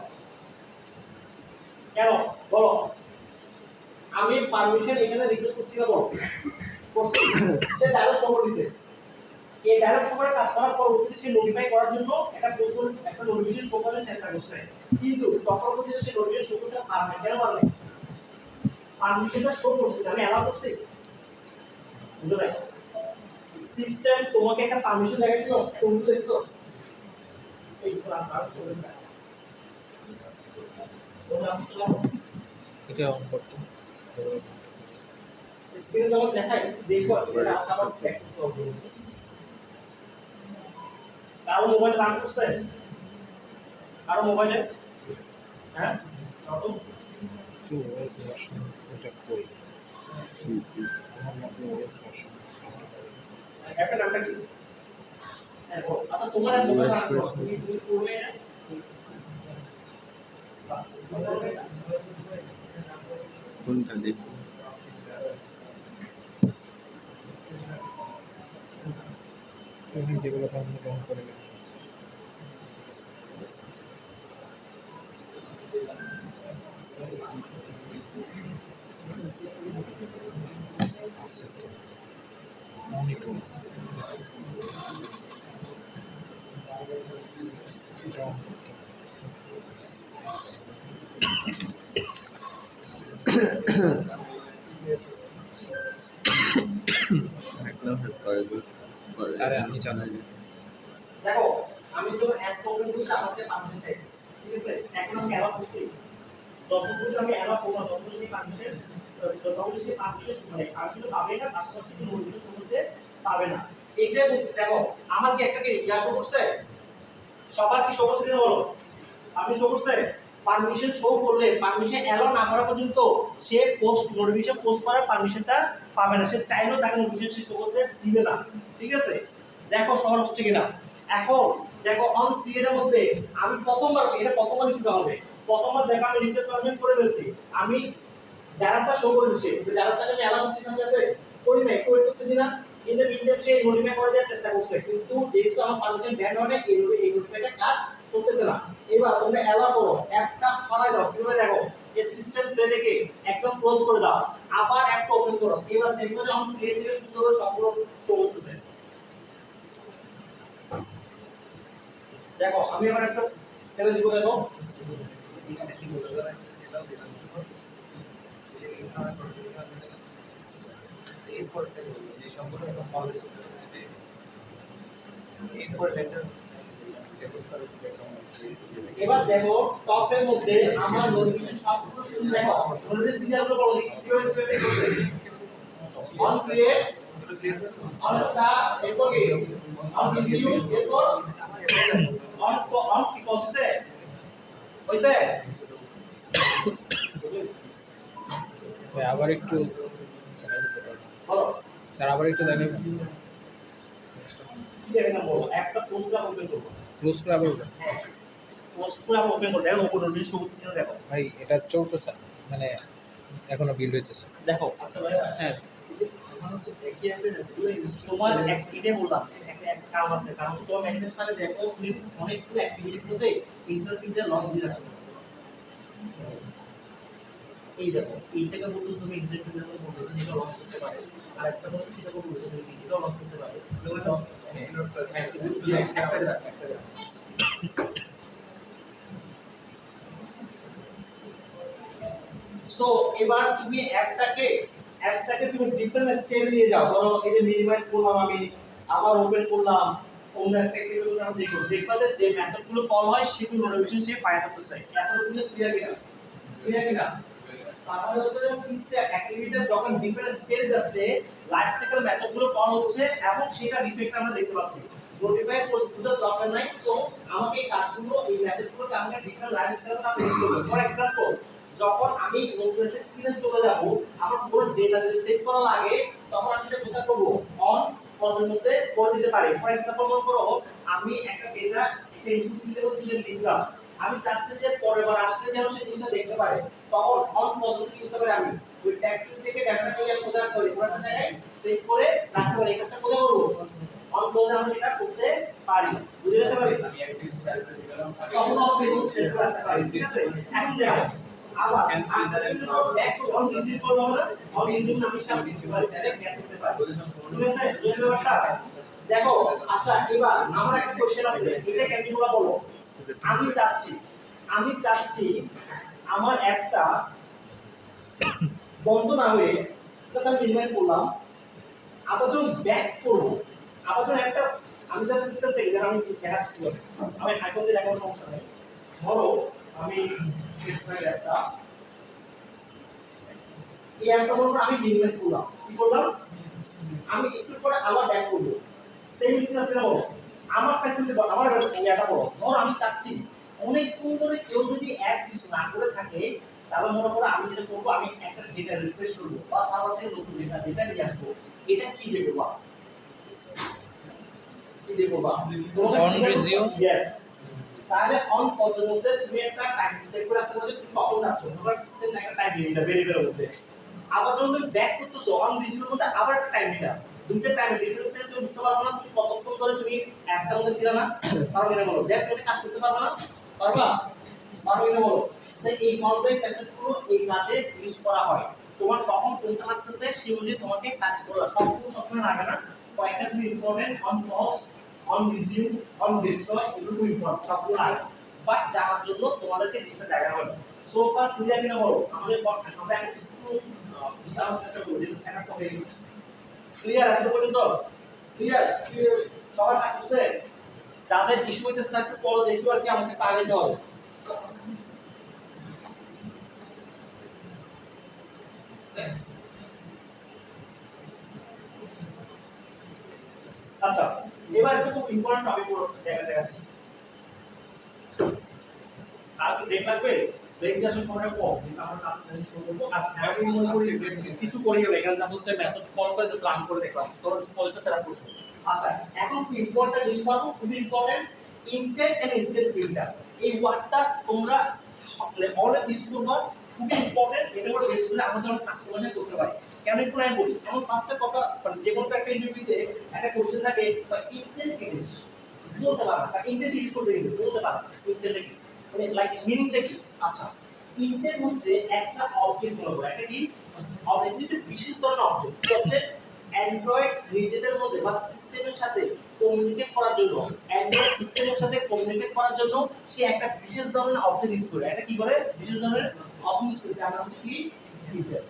কেন বলো? আমি পারমিশন এখানে রিকোয়েস্ট করছি না বলো করছি, সে ডায়লগ শো করে দিয়েছে। এই ডায়লগ শো করে কাজ করার পর ওকে সে নোটিফাই করার জন্য একটা নোটিফিকেশন শো করার চেষ্টা করছে, কিন্তু তখন পর্যন্ত সে নোটিফিকেশন শো করতে পারবে না। কেন পারবে? পারমিশনটা শো করছে, আমি অ্যালাউ করছি। বুঝতে পারছো? সিস্টেম তোমাকে একটা পারমিশন দেখাইছিল, কোন দেখছো এই পুরো কাজ চলে যাচ্ছে। তোমরা আসলে এটা অন করতে স্ক্রিনে যখন দেখাই দেখো এটা আমার প্র্যাকটিস করব। কারো মোবাইল রান করছে? কারো মোবাইলে হ্যাঁ কত টু ওএস ভার্সন এটা কই আমার মতে ওএস ভার্সন একটা নামটা কি? আচ্ছা তোমার মোবাইল রান করো তুমি করবে না কোনটা দেখি তুমি ডেভেলপার গ্রহণ করে নেবে asset monitors down একদম পরে পরে আরে আমি জানি দেখো আমি যখন অ্যাড প্রবলেম করছি আমাকে পারমিশন চাইছি, ঠিক আছে? এখন আমি অ্যালাউ করছি, যতগুলো আমি অ্যালাউ করব যতগুলো সেই পারমিশন যতগুলো সেই পারমিশন মানে পারমিশন পাবে না তার সাথে কিন্তু নোটিফিকেশন করতে পাবে না। এইটাই বলছি দেখো আমার কি একটা কি ইয়া শো করছে সবার কি শো করছে বলো আপনি শো করছে পারমিশন শো করলে পারমিশন অ্যালাউ না করা পর্যন্ত সে পোস্ট নোটিফিকেশন পোস্ট করার পারমিশনটা পাবে না, সে চাইলেও তাকে নোটিফিকেশন সে শো করতে দিবে না। ঠিক আছে দেখো সবার হচ্ছে কিনা। এখন দেখো অন ক্রিয়েটের মধ্যে আমি প্রথমবার এটা প্রথমবার শুরু হবে প্রথমবার দেখো আমি রিকোয়েস্ট পারমিশন করে ফেলছি আমি ডাটাটা শো করে দিচ্ছি তো ডাটাটাকে আমি অ্যালাউ করছি সাথে সাথে করি না একটু ওয়েট করতেছি না কিন্তু মিনটাইম সে নোটিফাই করে দেওয়ার চেষ্টা করছে কিন্তু যেহেতু আমার পারমিশন ব্যান্ড হয় এই নোটিফাইটা কাজ করতেছে না। এবার তোমরা অ্যালাউ করো অ্যাপটা ফালাই দাও কিভাবে দেখো এই সিস্টেম প্লে থেকে একদম ক্লোজ করে দাও আবার অ্যাপটা ওপেন করো এবার দেখবে যে আমার ক্রিয়েট থেকে সুন্দর করে সবগুলো শো করতেছে। দেখো আমি আবার একটা ফেলে দিব দেখো এখানে কি বলবো এটাও দিলাম এরপর যে সম্পূর্ণ কলেজ এরপর লেটার এবার দেখো টপের মধ্যে আমার নোটিফিকেশন সবগুলো শুরু দেখো নোটিফিকেশন সিরিয়ালগুলো বলো দেখি কিভাবে করতে অন ক্রিয়েট অন স্টার্ট এরপর কি অন রিভিউ এরপর অন কি প্রসেসে হইছে ভাই আবার একটু বলো স্যার আবার একটু দেখেন কি দেখেন বলো একটা পোস্ট ক্লাব ওপেন করব ক্লোজ করে আবার ওটা। হ্যাঁ পোস্ট ক্লাব ওপেন করো দেখো ওপেন নোটিফিকেশন শো হচ্ছে না দেখো ভাই এটা চলতেছে মানে এখনো বিল্ড হইতেছে। দেখো আচ্ছা ভাইয়া হ্যাঁ তোমার এটাই বললাম একটা কারণ আছে কারণ হচ্ছে তোমার ম্যানেজমেন্ট ফাইলে দেখো তুমি অনেকগুলো অ্যাক্টিভিটির মধ্যে ইন্টারফিল্টার লস দিয়ে রাখছো এই দেখো এইটাকে বলছো তুমি ইন্টারফিল্টার মধ্যে বলছো যেটা লস করতে পারে আর একটা বলছো সেটা বলছো তুমি এটাও লস করতে পারে একটা দাও সো এবার তুমি অ্যাপটাকে তুমি ডিফারেন্ট স্টেপ নিয়ে যাও ধরো এই যে মিনিমাইজ করলাম আমি আবার ওপেন করলাম অন্য একটা ক্যাটাগরি আমি দেখবা যে মেথডগুলো কল হয় সেগুলো নোটিফিকেশন সে ফায়ার করতে চাই এতটুকু ক্লিয়ার কিনা তাহলে হচ্ছে যে সিস্টেম অ্যাক্টিভিটি যখন ডিফারেন্ট স্টেজে যাচ্ছে লাইফ সাইকেল মেথডগুলো কল হচ্ছে এবং সেটা রিফ্লেক্ট আমরা দেখতে পাচ্ছি নোটিফাই বুঝার দরকার নাই সো আমাকে এই কাজগুলো এই মেথডগুলোকে আমাকে ডিফারেন্ট লাইফ সাইকেলে আমরা ইউজ করব ফর एग्जांपल যখন আমি নোটিফাই স্ক্রিনে চলে যাব আমার পুরো ডেটা যদি সেভ করা লাগে তখন আমি এটা কোথায় করব অন পজের মধ্যে করে দিতে পারি ফর एग्जांपल মনে করো আমি একটা ডেটা একটা ইনপুট সিস্টেমে দিয়ে লিখলাম আমি চাচ্ছি যে পরের বার আসলে যেন সেই জিনিসটা দেখতে পারে তখন অন পজিটিভ কি করতে পারি আমি ওই টেক্সট থেকে ডাটাটাকে কোথায় করি পুরোটা জায়গায় সেভ করে রাখতে পারি এই কাজটা কোথায় করব অন পজে আমি এটা করতে পারি বুঝে গেছে পারি তখন অফ পেজ সেভ করতে পারি ঠিক আছে এখন দেখো আবার ব্যাক টু অন রিসিভ করব না অন রিসিভ আমি সামনে চাইলে ব্যাক করতে পারি ঠিক আছে এই ব্যাপারটা দেখো আচ্ছা এবার আমার একটা কোশ্চেন আছে এটা কেন তোমরা বলো আমি চাচ্ছি আমার একটা বন্ধ না হয়ে জাস্ট আমি মিনিমাইজ করলাম আবার যখন ব্যাক করব আবার যখন একটা আমি জাস্ট সিস্টেম থেকে যেন আমি দেখাচ্ছি কিভাবে আমি আইকন দিয়ে দেখানোর সমস্যা নেই ধরো আমি স্প্রেড একটা এই একটা বলবো আমি মিনিমাইজ করলাম কি করলাম আমি একটু পরে আবার ব্যাক করব সেম সিস্টেম আছে না বলো আমার ফ্যাসিলিটি আমার এটা বলো ধর আমি চাচ্ছি অনেকক্ষণ ধরে কেউ যদি অ্যাড কিছু না করে থাকে তাহলে মনে করো আমি যেটা করবো আমি একটা ডেটা রিফ্রেশ করবো বা সার্ভার থেকে নতুন ডেটা নিয়ে আসবো এটা কি দিয়ে করবা কি দিয়ে করবা অন রিজিউম ইয়েস তাহলে অন পজের মধ্যে তুমি একটা টাইম সেট করে রাখতে পারো তুমি কখন যাচ্ছ তোমার সিস্টেম একটা টাইম দিয়ে দিটা ভেরিয়েবলের মধ্যে আবার যখন তুমি ব্যাক করতেছো অন রিজিউমের মধ্যে আবার একটা টাইম দিটা দুটো টাইমের ডিফারেন্স থেকে তুমি বুঝতে পারবে না তুমি কতক্ষণ ধরে তুমি অ্যাপটার মধ্যে ছিল না পারবে না বলো দেখ তুমি কাজ করতে পারবে না পারবা পারবে না বলো যে এই কলব্যাক মেথডগুলো এই কাজে ইউজ করা হয় তোমার কখন কোনটা লাগতেছে সেই অনুযায়ী তোমাকে কাজ করা সবগুলো সবসময় লাগে না কয়েকটা খুব important on pause on resume on destroy এগুলো খুব ইম্পর্টেন্ট সবগুলো লাগে বাট জানার জন্য তোমাদেরকে জিনিসটা জায়গা হবে সো ফার ক্লিয়ার কিনা বলো আমাদের পড়তে সবাই একটু জানার চেষ্টা করবো যেহেতু সেটআপটা হয়ে গেছে ক্লিয়ার এত পর্যন্ত ক্লিয়ার সবার কাজ হচ্ছে যাদের ইস্যু হইতেছে না একটু পরে দেখি আর কি আমাকে আগে দিতে হবে আচ্ছা, এবার একটা খুব ইম্পর্টেন্ট টপিক দেখাচ্ছি। আর কি ব্রেক লাগবে? ব্রেক দিয়ে আসার সময়টা কম, কিন্তু আমরা কাজ শেষ শুরু করব। আর আমি মনে করি কিছু করিও না, এখানে জাস্ট হচ্ছে মেথড কল করে জাস্ট রান করে দেখলাম, তোমরা প্রজেক্টটা সেটআপ করছো। আচ্ছা, এখন খুব ইম্পর্টেন্ট জিনিস পাবো, খুব important intent and intent filter. এই ওয়ার্ডটা তোমরা অলওয়েজ ইউজ করবা, খুব ইম্পর্টেন্ট। এটা হলো বেস করে আমরা যখন কাস্টমাইজ করতে পারি। কেন একটু নাই বলি, এখন পাঁচটা কথা মানে যে কোনো একটা ইন্টারভিউতে একটা কোশ্চেন থাকে বা ইন্টেন্ট কি জিনিস বলতে পারবা, বা ইন্টেন্ট ইউজ করতে কিন্তু বলতে পারবা ইন্টেন্ট কি মানে লাইক মিনিংটা কি। আচ্ছা, ইন্টেন্ট হচ্ছে একটা অবজেক্ট মনে করো, একটা কি অবজেক্ট, একটা বিশেষ ধরনের অবজেক্ট। অবজেক্ট অ্যান্ড্রয়েড নিজেদের মধ্যে বা সিস্টেমের সাথে কমিউনিকেট করার জন্য, অ্যান্ড্রয়েড সিস্টেমের সাথে কমিউনিকেট করার জন্য সে একটা বিশেষ ধরনের অবজেক্ট ইউজ করে। এটা কি করে? বিশেষ ধরনের অবজেক্ট ইউজ করে, যার নাম হচ্ছে কি ইন্টেন্ট।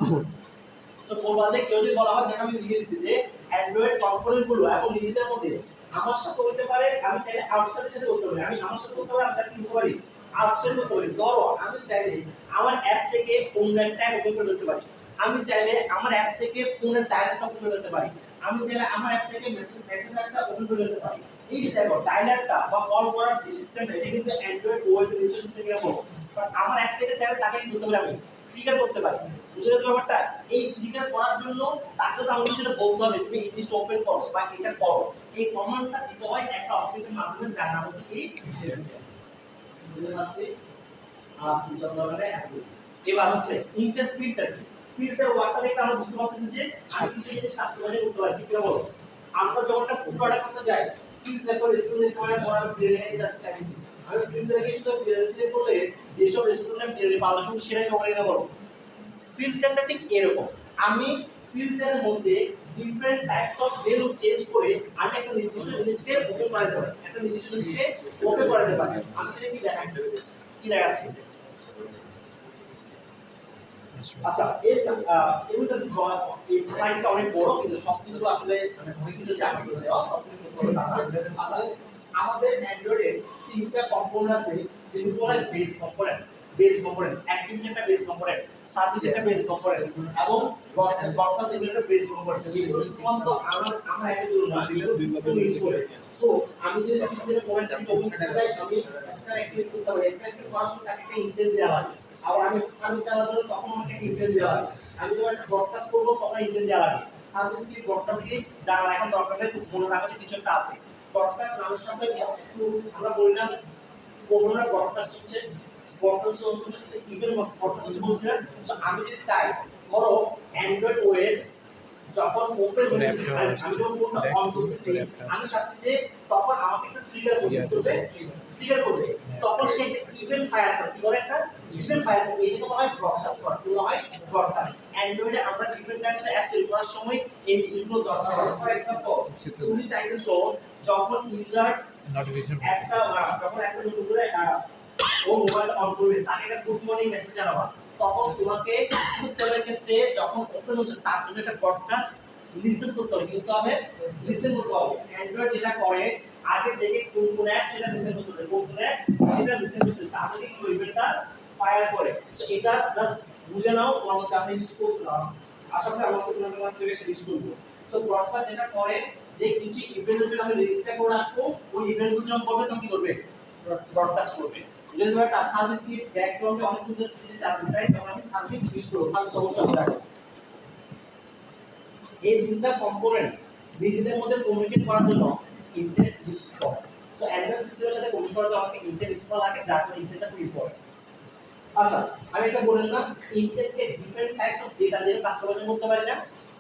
সো বলবা যে কেউ যদি বলা হয়, দেখো আমি লিখে দিয়েছি যে অ্যান্ড্রয়েড কম্পোনেন্ট গুলো এখন নিজেদের মধ্যে আমার সাথে হতে পারে, আমি চাইলে আউটসাইডের সাথে করতে পারি, আমি আমার সাথে করতে পারি, আমি চাইলে করতে পারি আউটসাইড করতে পারি। ধরো আমি চাইলে আমার অ্যাপ থেকে অন্য একটা অ্যাপ ওপেন করে দিতে পারি, আমি চাইলে আমার অ্যাপ থেকে ফোনের ডায়ালটা ওপেন করে দিতে পারি, আমি চাইলে আমার অ্যাপ থেকে মেসেঞ্জারটা ওপেন করে দিতে পারি। এই যে দেখো ডায়ালটা বা কল করার সিস্টেমটা, এটা কিন্তু অ্যান্ড্রয়েড ওএস এর ইনস্টলেশন সিস্টেমে বলো, বাট আমার অ্যাপ থেকে চাইলে তাকে কি করতে পারি, আমি ট্রিগার করতে পারি। বুঝতে পারছো ব্যাপারটা? এই ট্রিগার করার জন্য তাকে তো আমাকে যেটা বলতে হবে, তুমি এই জিনিসটা ওপেন করো বা এটা করো, এই কমান্ডটা দিতে হয় একটা অবজেক্টের মাধ্যমে, যার নাম হচ্ছে কি বুঝতে পারছি। আচ্ছা, তাহলে এবার হচ্ছে ইন্টার ফিল্টার। ফিল্টার ওয়ার্ডটা দেখে আমরা বুঝতে পারতেছি যে আমি কিছু জিনিস কাস্টমাইজ করতে পারি। কি বলো, আমরা যখন একটা ফুড অর্ডার করতে যাই, ফিল্টার করে রেস্টুরেন্টে তোমার ধরা বিরিয়ানি খেতে যাতে চাইছি, আমি ফিল্টারে গিয়ে শুধু বিরিয়ানি সিলেক্ট করলে যেসব রেস্টুরেন্টে বিরিয়ানি পাওয়া যায় সেটাই সবাই কিনা বলো। ফিল্টারটা ঠিক এরকম, আমি ফিল্টারের মধ্যে different types of value change করে আমি একটা নির্দিষ্ট জিনিসকে ওপেন করাতে পারি, একটা নির্দিষ্ট জিনিসকে ওপেন করাতে পারি। আমি সেটা কি দেখাচ্ছি, কি দেখাচ্ছি। আচ্ছা, এই স্লাইডটা অনেক বড়, কিন্তু সবকিছু আসলে অনেক কিছু জানা গেছে, সবকিছু করতে হবে না। আচ্ছা, আমাদের অ্যান্ড্রয়েডে তিনটা কম্পোনেন্ট আছে, যেগুলো বলা হয় base component. Base component, activity একটা বেস কম্পোনেন্ট, সার্ভিস একটা বেস কম্পোনেন্ট, এবং ব্রডকাস্ট একটা বেস কম্পোনেন্ট। এগুলো শুধুমাত্র আমরা একটা জন্য না, এগুলো সিস্টেম ইউজ করে। সো আমি যদি সিস্টেমে কমেন্টটা ওপেন করতে যাই, আমি স্ক্যান অ্যাক্টিভেট করতে পারি, স্ক্যান অ্যাক্টিভেট করার সময় তাকে একটা ইনটেন্ট দেওয়া লাগে। আর আমি সার্ভিস চালানোর জন্য তখন আমাকে ইনটেন্ট দেওয়া লাগে। আমি যখন একটা ব্রডকাস্ট করব তখন ইনটেন্ট দেওয়া লাগে। সার্ভিস কি ব্রডকাস্ট কি জানা রাখার দরকার নেই, মনে রাখা যে কিছু একটা আছে। ব্রডকাস্ট নামের সাথে একটু আমরা বলি না, কোনটা ব্রডকাস্ট হচ্ছে ব্রডকাস্ট হচ্ছে ইভেন্ট ব্রডকাস্ট বলছি না। তো আমি যদি চাই, ধরো অ্যান্ড্রয়েড ওএস যখন ওপেন হয়েছে, আমি যখন ফোনটা অন করতেছি, আমি চাচ্ছি যে তখন আমাকে একটা ট্রিগার করতে, ট্রিগার করবে, তখন সে একটা ইভেন্ট ফায়ার করে। কি করে? একটা ইভেন্ট ফায়ার করে। এটা বলা হয় ব্রডকাস্ট করা, বলা হয় ব্রডকাস্ট। অ্যান্ড্রয়েডে আমরা ডিফারেন্ট টাইপস অ্যাপ তৈরি করার সময় এইগুলো দরকার হয়। ফর এক্সাম্পল, তুমি চাইতেছো যখন ইউজার একটা যখন একটা নতুন করে ও মোবাইল অন করবে, তাকে একটা গুড মর্নিং মেসেজ জানাবা, তখন তোমাকে সিস্টেমের ক্ষেত্রে যখন ওপেন হচ্ছে তার জন্য একটা ব্রডকাস্ট লিসেন করতে হবে, কিন্তু হবে লিসেন করতে হবে। অ্যান্ড্রয়েড যেটা করে, আগে দেখে কোন কোন অ্যাপ সেটা লিসেন করতে হবে, কোন কোন অ্যাপ সেটা লিসেন করতে হবে, তারপরে কি ইভেন্টটা ফায়ার করে। সো এটা জাস্ট বুঝে নাও, তোমার মধ্যে আপনি ইউজ করলাম, আশা করি আমাকে তোমার থেকে সেটা ইউজ করব। সো ব্রডকাস্ট যেটা করে, যে কিছু ইভেন্টের জন্য আমি রেজিস্টার করে রাখবো, ওই ইভেন্টগুলো যখন করবে তখন কি করবে, ব্রডকাস্ট করবে। যদি একটা সার্ভিস কি ব্যাকগ্রাউন্ডে অনেক কিছু যদি জানতে চাই, তখন আমি সার্ভিস ইউজ করব, সার্ভিস অবশ্যই রাখবো। এই তিনটা কম্পোনেন্ট নিজেদের মধ্যে কমিউনিকেট করার জন্য ইন্টারনেট ইউজ করে। সো অ্যান্ড্রয়েড সিস্টেমের সাথে কমিউনিকেট করার জন্য আমাকে ইন্টারনেট ইউজ করা লাগে, যার জন্য ইন্টারনেটটা খুব ইম্পর্টেন্ট। আচ্ছা, আমি এটা বললাম ইন্টারনেটকে ডিফারেন্ট টাইপস অফ ডেটা দিয়ে কাস্টমাইজ করতে পারি না।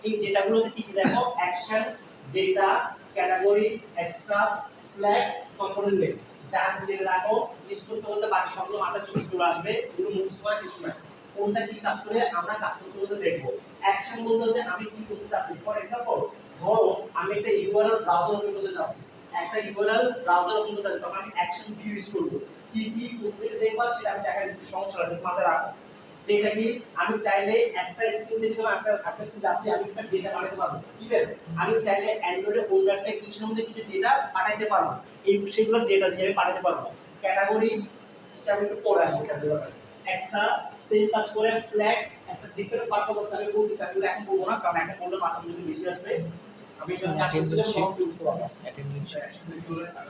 এই ডেটাগুলো কি কি দেখো, action data, category, extras, flag, component name. যার যেটা রাখো ইউজ করতে করতে বাকি সবগুলো মাথায় চলে আসবে, এগুলো মুভ করার কিছু না। কোনটা কি কাজ করে আমরা কাজ করতে করতে দেখবো। অ্যাকশন বলতে যে আমি কি করতে চাচ্ছি। ফর এক্সাম্পল, ধরো আমি একটা ইউআরএল ব্রাউজার ওপেন করতে যাচ্ছি, একটা ইউআরএল ব্রাউজার ওপেন করতে যাচ্ছি, তখন আমি অ্যাকশন ভিউ ইউজ করব। কি কি করতে দেখবা সেটা আমি দেখা দিচ্ছি, সমস্যা আছে মাথায় রাখো। ডেটা কি, আমি চাইলে একটা স্ক্রিন থেকে একটা স্ক্রিন যাচ্ছি, আমি একটা ডেটা পাঠাতে পারবো। ঠিক আছে, আমি চাইলে অ্যান্ড্রয়েডে অন্য একটা অ্যাপ্লিকেশনের মধ্যে কিছু ডেটা পাঠাতে পারবো, এই সেগুলো ডেটা দিয়ে আমি পাঠাতে পারবো। ক্যাটাগরি, এটা আমি একটু পরে আসবো ক্যাটাগরি। এক্সট্রা সেম কাজ করে। ফ্ল্যাগ একটা ডিফারেন্ট পারপাস আছে, আমি বলতেছি, আমি এখন বলবো না, কারণ এখন বললে মাথা যদি বেশি আসবে। আমি যখন কাজ করতে যাব তখন টুলস পাবো।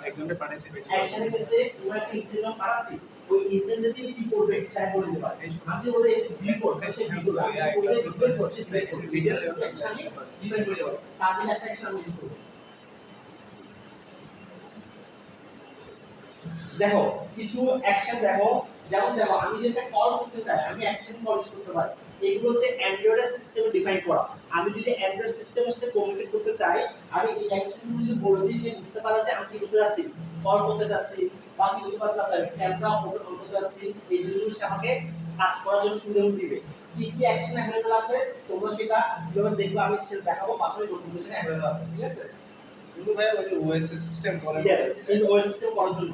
একজনের পার্টিসিপেট অ্যাকশনের ক্ষেত্রে আমরা একটা ইন্টেন্ট পাঠাচ্ছি, ওই ইন্টেন্ট দিয়ে কি করবে সেটা বলে দিতে পারে। আমি ওরে বি করবে, সে বি করবে, আমি ওরে ডিফাইন করছি, ডিফাইন করবে, ভিডিও আমি ডিফাইন করে দেব, তারপরে একটা অ্যাকশন আমি ইউজ করব। দেখো কিছু অ্যাকশন দেখো, যেমন দেখো আমি যেটা কল করতে চাই আমি অ্যাকশন কল ইউজ করতে পারি। এগুলো হচ্ছে অ্যান্ড্রয়েড সিস্টেমে ডিফাইন করা। আমি যদি অ্যান্ড্রয়েড সিস্টেমের সাথে কমিউনিকেট করতে চাই, আমি এই অ্যাকশনগুলো যদি বলে দিই, সে বুঝতে পারে যে আমি কি করতে যাচ্ছি, কল করতে যাচ্ছি বা কি করতে যাচ্ছি, ক্যামেরা ওপেন করতে যাচ্ছি। এই জিনিসটা আমাকে কাজ করার জন্য সুবিধা দিবে। কি কি অ্যাকশন অ্যাভেলেবল আছে তোমরা সেটা কিভাবে দেখবে আমি সেটা দেখাবো, পাশাপাশি নোটিফিকেশন অ্যাভেলেবল আছে, ঠিক আছে? কিন্তু ভাই ওই যে ওএসএস সিস্টেম করে ইয়েস, ইন ওএস সিস্টেম করার জন্য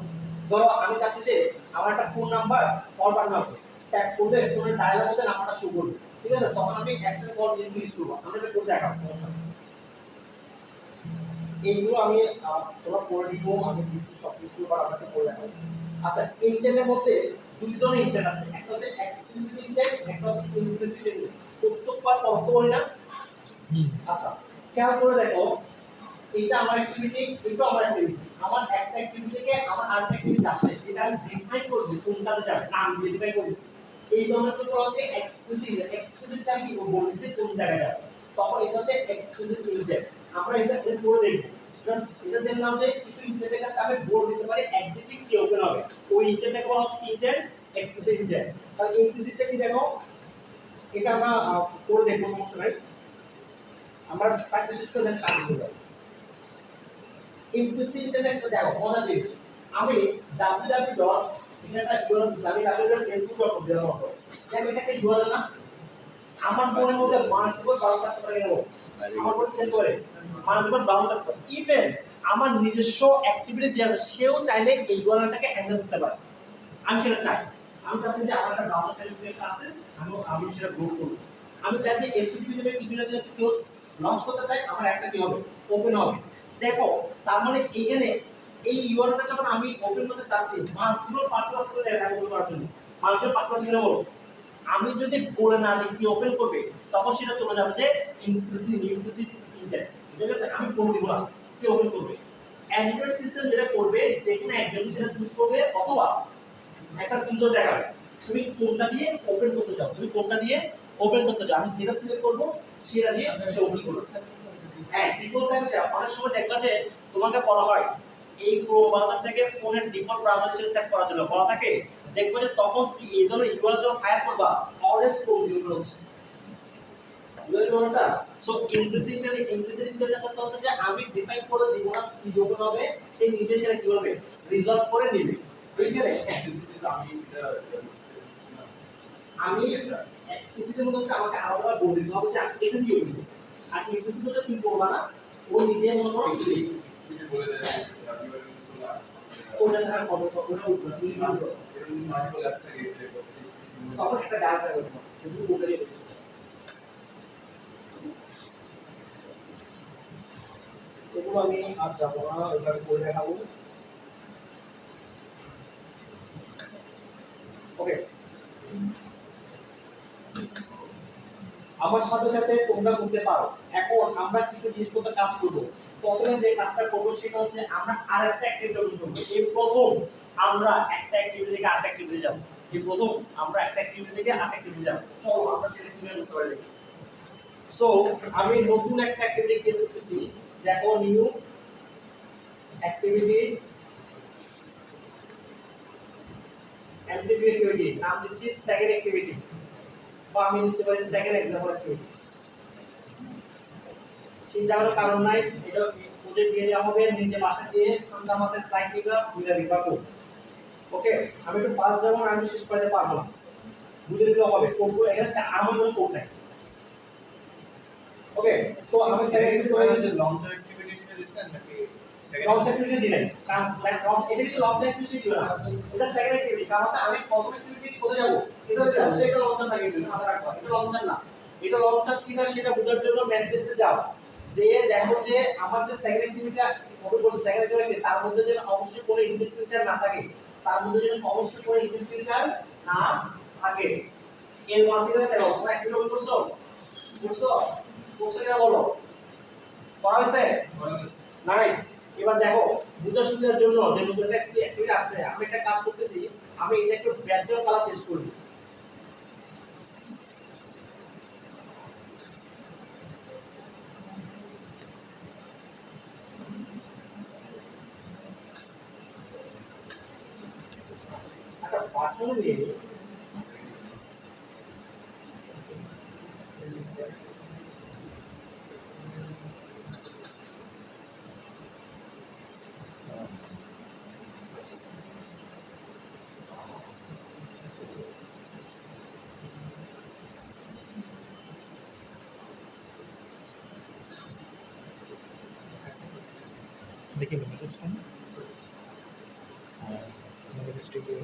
ধরো আমি চাচ্ছি যে আমার একটা ফোন নাম্বার কল বাটন আছে, ট্যাপ করলে ফোনের ডায়ালের মধ্যে নাম্বারটা শো করবে, ঠিক আছে? তখন আমি অ্যাকশন কল ইউজ করব। আমরা এটা করে দেখাবো সমস্যা নেই। এইগুলো আমি তোমরা করে দিব, আমি দিচ্ছি সবকিছু বা আপনাকে করে দেখাবো। আচ্ছা, ইন্টেন্টের মধ্যে দুই ধরনের ইন্টেন্ট আছে, একটা হচ্ছে এক্সপ্লিসিট ইন্টেন্ট, একটা হচ্ছে ইমপ্লিসিট ইন্টেন্ট। প্রত্যেকবার পড়তে বলি না? আচ্ছা, খেয়াল করে দেখো, এটা আমার অ্যাক্টিভিটি, এটা আমার অ্যাক্টিভিটি। আমার একটা অ্যাক্টিভিটি থেকে আমার আরেকটা অ্যাক্টিভিটি যাচ্ছে, এটা আমি ডিফাইন করব কোনটাতে যাবে, নাম দিয়ে ডিফাইন করেছি। এই ধরনের তো হচ্ছে এক্সপ্লিসিট। এক্সপ্লিসিটটা আমি কি বলছি কোন জায়গায় যাবে, তখন এটা হচ্ছে এক্সপ্লিসিট ইন্টেন্ট। আমরা এটা করে দেখব। জাস্ট এটা দেখলাম যে কিছু ইন্টেন্টের কাছে আমি বলে দিতে পারি এক্স্যাক্টলি কি ওপেন হবে, ওই ইন্টেন্টটাকে বলা হচ্ছে ইন্টেন্ট, এক্সপ্লিসিট ইন্টেন্ট। তাহলে ইমপ্লিসিটটা কি দেখো, এটা আমরা করে দেখব, সমস্যা নাই। আমরা প্র্যাকটিস করে দেন কাজ করে যাব। ইমপ্লিসিট ইন্টেন্ট দেখো মজা জিনিস। আমি www. এটা একটা ইউআরএল দিছি, আমি www.facebook.com দেওয়ার মতো। দেখো এটা একটা ইউআরএল না, আমার ফোনের মধ্যে মাল্টিপল ব্রাউজার থাকতে পারে কেন? আমার ফোনে কি করে মাল্টিপল ব্রাউজার থাকতে পারে। ইভেন আমার নিজস্ব অ্যাক্টিভিটি যে আছে সেও চাইলে এই ইউআরএলটাকে হ্যান্ডেল করতে পারে। আমি সেটা চাই, আমি চাচ্ছি যে আমার একটা ব্রাউজার ক্যালিব্রেট আছে, আমি সেটা গ্রো করব। আমি চাই যে এসটিপি থেকে কিছু না কিছু কেউ লঞ্চ করতে চাই, আমার একটা কি হবে, ওপেন হবে। দেখো তার মানে এখানে এই ইউআরএলটা যখন আমি ওপেন করতে চাচ্ছি, মাল্টিপল পার্সোনাল করে দেখা করার জন্য, মাল্টিপল পার্সোনাল করে বলো, আমি যদি বলে না দিই কি ওপেন করবে, তখন সেটা চলে যাবে যে ইমপ্লিসিট ইন্টেন্ট, ঠিক আছে? আমি বলে দিব না কি ওপেন করবে। অ্যান্ড্রয়েড সিস্টেম যেটা করবে, যে কোনো একজন সেটা চুজ করবে, অথবা একটা চুজার দেখাবে তুমি কোনটা দিয়ে ওপেন করতে চাও, তুমি কোনটা দিয়ে ওপেন করতে চাও, আমি যেটা সিলেক্ট করব সেটা দিয়ে সে ওপেন করবে। হ্যাঁ, ডিফল্ট থাকছে। অনেক সময় দেখবা যে তোমাকে বলা হয় এই ক্রোম ব্রাউজার থেকে ফোনের ডিফল্ট ব্রাউজার হিসেবে সেট করার জন্য বলা থাকে, দেখবে যে তখন এই ধরনের ইউআরএল যখন ফায়ার করবা অলওয়েজ ক্রোম দিয়ে ওপেন হচ্ছে, বুঝতে পারছো? সো ইমপ্লিসিট ইন্টারনেট তো হচ্ছে যে আমি ডিফাইন করে দিব না কি ওপেন হবে, সে নিজে সেটা কি করবে, রিজলভ করে নেবে। এইখানে আমি এক্সপ্লিসিটের মধ্যে হচ্ছে আমাকে আলাদা বলে দিতে হবে যে এটা দিয়ে ওপেন, আর ইমপ্লিসিট হচ্ছে তুমি করবা না, ও নিজে মনে করো বলে দেয় ওটা ধার করবে, ওটা উঠবে, তুমি মানবে মাল্টিপল অ্যাপ থেকে এসে তখন একটা ডাটা করবে, তুমি ওটাই এগুলো আমি আর যাবো না, ওটা করে দেখাবো। ওকে, আমার সাথে সাথে তোমরা করতে পারো। এখন আমরা কিছু জিনিসপত্র কাজ করব। প্রথমে যে কাজটা করব সেটা হচ্ছে আমরা আরেকটা অ্যাক্টিভিটি করব। এই প্রথম আমরা একটা অ্যাক্টিভিটি থেকে আরেকটা অ্যাক্টিভিটি যাব। এই প্রথম আমরা একটা অ্যাক্টিভিটি থেকে আরেকটা অ্যাক্টিভিটি যাব। চলো আমরা সেটা কিভাবে করতে পারি। সো আমি নতুন একটা অ্যাক্টিভিটি ক্রিয়েট করতেছি। দেখো নিউ অ্যাক্টিভিটি, অ্যাক্টিভিটি নাম দিচ্ছি সেকেন্ড অ্যাক্টিভিটি, বা আমি নিতে পারি সেকেন্ড এক্সাম্পল অ্যাক্টিভিটি। চিন্তা করার কারণ নাই, এটা প্রজেক্ট দিয়ে দেওয়া হবে, নিজে বাসা দিয়ে ঠান্ডা মাথায় স্লাইড দিবা, বুঝে দিবা কোড। ওকে, আমি একটু ফাস্ট যাব না, আমি শেষ করতে পারবো না, বুঝে দিলে হবে। কোড এখানে আমার কোনো কোড নাই। ওকে, সো আমি সেকেন্ড অ্যাক্টিভিটি করেছি। লঞ্চার অ্যাক্টিভিটিস কে দিছেন নাকি লঞ্চ অ্যাক্টিভিটি দিলেন, কারণ লঞ্চ এটা কিন্তু লঞ্চ অ্যাক্টিভিটি দিও না, এটা সেকেন্ড অ্যাক্টিভিটি। কারণ হচ্ছে আমি প্রথম অ্যাক্টিভিটি কোথায় যাব, এটা যাব, সেটা লঞ্চার না, কিন্তু মাথা রাখবা এটা লঞ্চার না। এটা লঞ্চার কিনা সেটা বোঝার জন্য ম্যানিফেস্টে যাও, যে দেখো যে আমার যে সেকেন্ড অ্যাক্টিভিটিটা কত বড় সেকেন্ড অ্যাক্টিভিটি, তার মধ্যে যেন অবশ্যই কোনো ইনপুট ফিল্টার না থাকে, তার মধ্যে যেন অবশ্যই কোনো ইনপুট ফিল্টার না থাকে। এর মাঝখানে দেখো তোমরা অ্যাক্টিভিটি করছো, করছো কিনা বলো। করা হয়েছে? নাইস। এবার দেখো বুঝার সুবিধার জন্য যে নতুন একটা অ্যাক্টিভিটি আসছে, আমি একটা কাজ করতেছি, আমি এটা একটু ব্যাকগ্রাউন্ড কালার চেঞ্জ করি। একটা বাটন নিয়ে দেখি মিনিটের সামনে আমাদের ডিস্ট্রিক্টে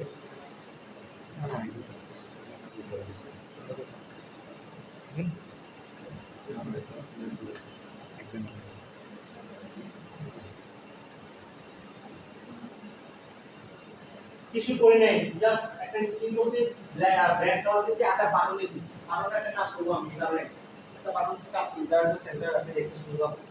কিছু করি নাই, জাস্ট একটা স্ক্রিন করছি, ব্ল্যাক কালার দিয়েছি, একটা বাটন দিয়েছি। আমরা একটা কাজ করবো, আমি এখানে একটা বাটন কাজ করি, তার সেন্টার আপনি দেখতে সুবিধা হবে।